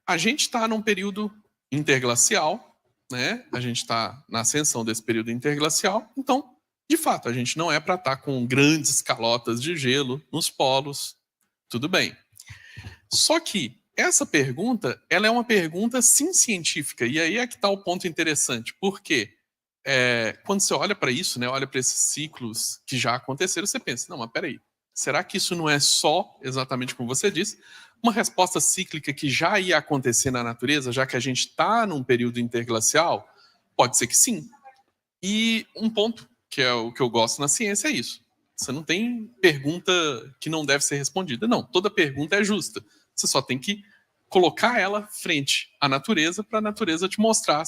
A gente está num período interglacial, né? A gente está na ascensão desse período interglacial, então, de fato, a gente não é para estar com grandes calotas de gelo nos polos, tudo bem. Só que essa pergunta, ela é uma pergunta sim científica, e aí é que está o ponto interessante, porque quando você olha para isso, né, olha para esses ciclos que já aconteceram, você pensa, não, mas peraí, será que isso não é só, exatamente como você disse, uma resposta cíclica que já ia acontecer na natureza, já que a gente está num período interglacial? Pode ser que sim. E um ponto, que é o que eu gosto na ciência, é isso. Você não tem pergunta que não deve ser respondida. Não, toda pergunta é justa. Você só tem que colocar ela frente à natureza para a natureza te mostrar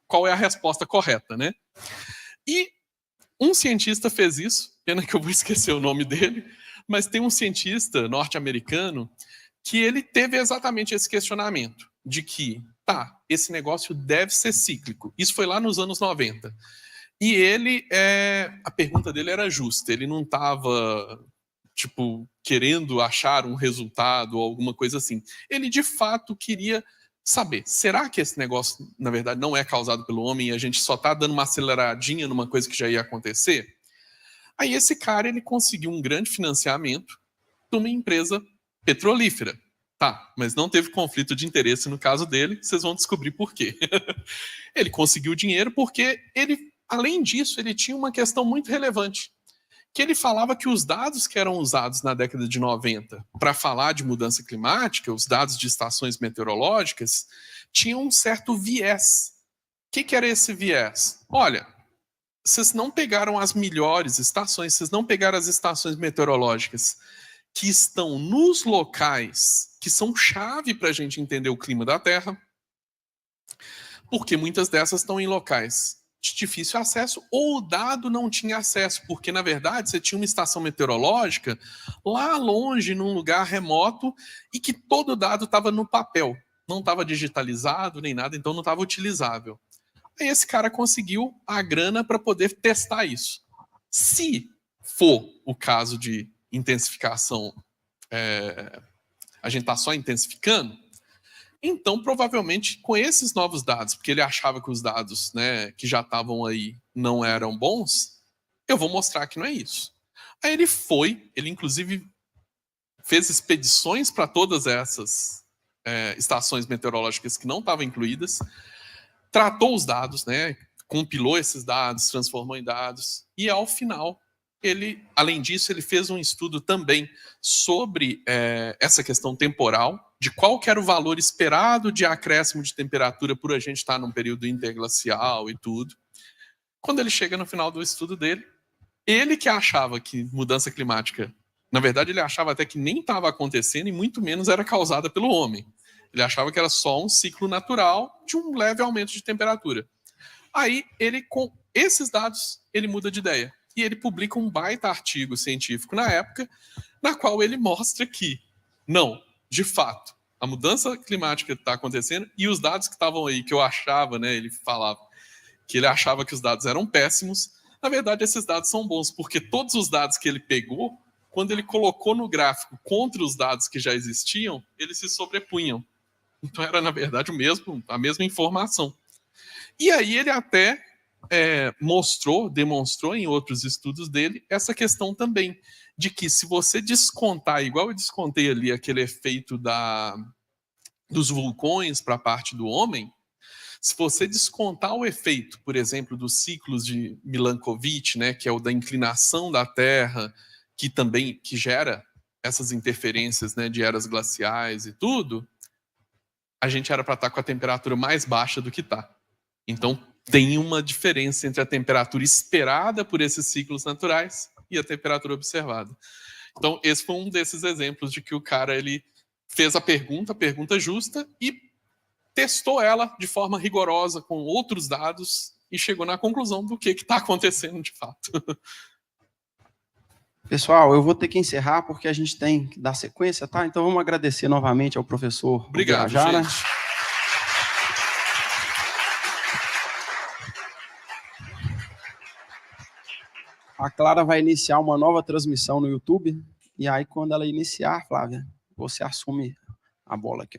qual é a resposta correta, né? E um cientista fez isso, pena que eu vou esquecer o nome dele, mas tem um cientista norte-americano que ele teve exatamente esse questionamento de que, esse negócio deve ser cíclico. Isso foi lá nos anos 90. E ele, a pergunta dele era justa, ele não estava, querendo achar um resultado ou alguma coisa assim. Ele, de fato, queria saber, será que esse negócio, na verdade, não é causado pelo homem e a gente só está dando uma aceleradinha numa coisa que já ia acontecer? Aí esse cara, ele conseguiu um grande financiamento de uma empresa petrolífera. Mas não teve conflito de interesse no caso dele, vocês vão descobrir por quê. Ele conseguiu dinheiro porque ele, além disso, ele tinha uma questão muito relevante, que ele falava que os dados que eram usados na década de 90 para falar de mudança climática, os dados de estações meteorológicas, tinham um certo viés. O que era esse viés? Olha, vocês não pegaram as melhores estações, vocês não pegaram as estações meteorológicas que estão nos locais que são chave para a gente entender o clima da Terra, porque muitas dessas estão em locais de difícil acesso, ou o dado não tinha acesso, porque, na verdade, você tinha uma estação meteorológica lá longe, num lugar remoto, e que todo o dado estava no papel, não estava digitalizado nem nada, então não estava utilizável. Aí esse cara conseguiu a grana para poder testar isso. Se for o caso de intensificação, a gente está só intensificando, Então, provavelmente, com esses novos dados, porque ele achava que os dados, né, que já estavam aí não eram bons, eu vou mostrar que não é isso. Aí ele inclusive fez expedições para todas essas estações meteorológicas que não estavam incluídas, tratou os dados, né, compilou esses dados, transformou em dados, e ao final, além disso, ele fez um estudo também sobre essa questão temporal, de qual que era o valor esperado de acréscimo de temperatura por a gente estar num período interglacial e tudo. Quando ele chega no final do estudo dele, ele que achava que mudança climática, na verdade ele achava até que nem estava acontecendo e muito menos era causada pelo homem. Ele achava que era só um ciclo natural de um leve aumento de temperatura. Aí, com esses dados, ele muda de ideia. E ele publica um baita artigo científico na época, na qual ele mostra que, não, de fato, a mudança climática está acontecendo e os dados que estavam aí, que eu achava, né, ele falava que ele achava que os dados eram péssimos, na verdade esses dados são bons, porque todos os dados que ele pegou, quando ele colocou no gráfico contra os dados que já existiam, eles se sobrepunham. Então era, na verdade, a mesma informação. E aí ele até demonstrou em outros estudos dele essa questão também, de que se você descontar, igual eu descontei ali aquele efeito dos vulcões para a parte do homem, se você descontar o efeito, por exemplo, dos ciclos de Milankovitch, né, que é o da inclinação da Terra, que gera essas interferências, né, de eras glaciais e tudo, a gente era para estar com a temperatura mais baixa do que está. Então, tem uma diferença entre a temperatura esperada por esses ciclos naturais e a temperatura observada. Então, esse foi um desses exemplos de que o cara ele fez a pergunta justa, e testou ela de forma rigorosa com outros dados e chegou na conclusão do que está acontecendo de fato. Pessoal, eu vou ter que encerrar porque a gente tem que dar sequência, tá? Então vamos agradecer novamente ao professor Obrigado, Ubirajara. gente. A Clara vai iniciar uma nova transmissão no YouTube, e aí quando ela iniciar, Flávia, você assume a bola aqui.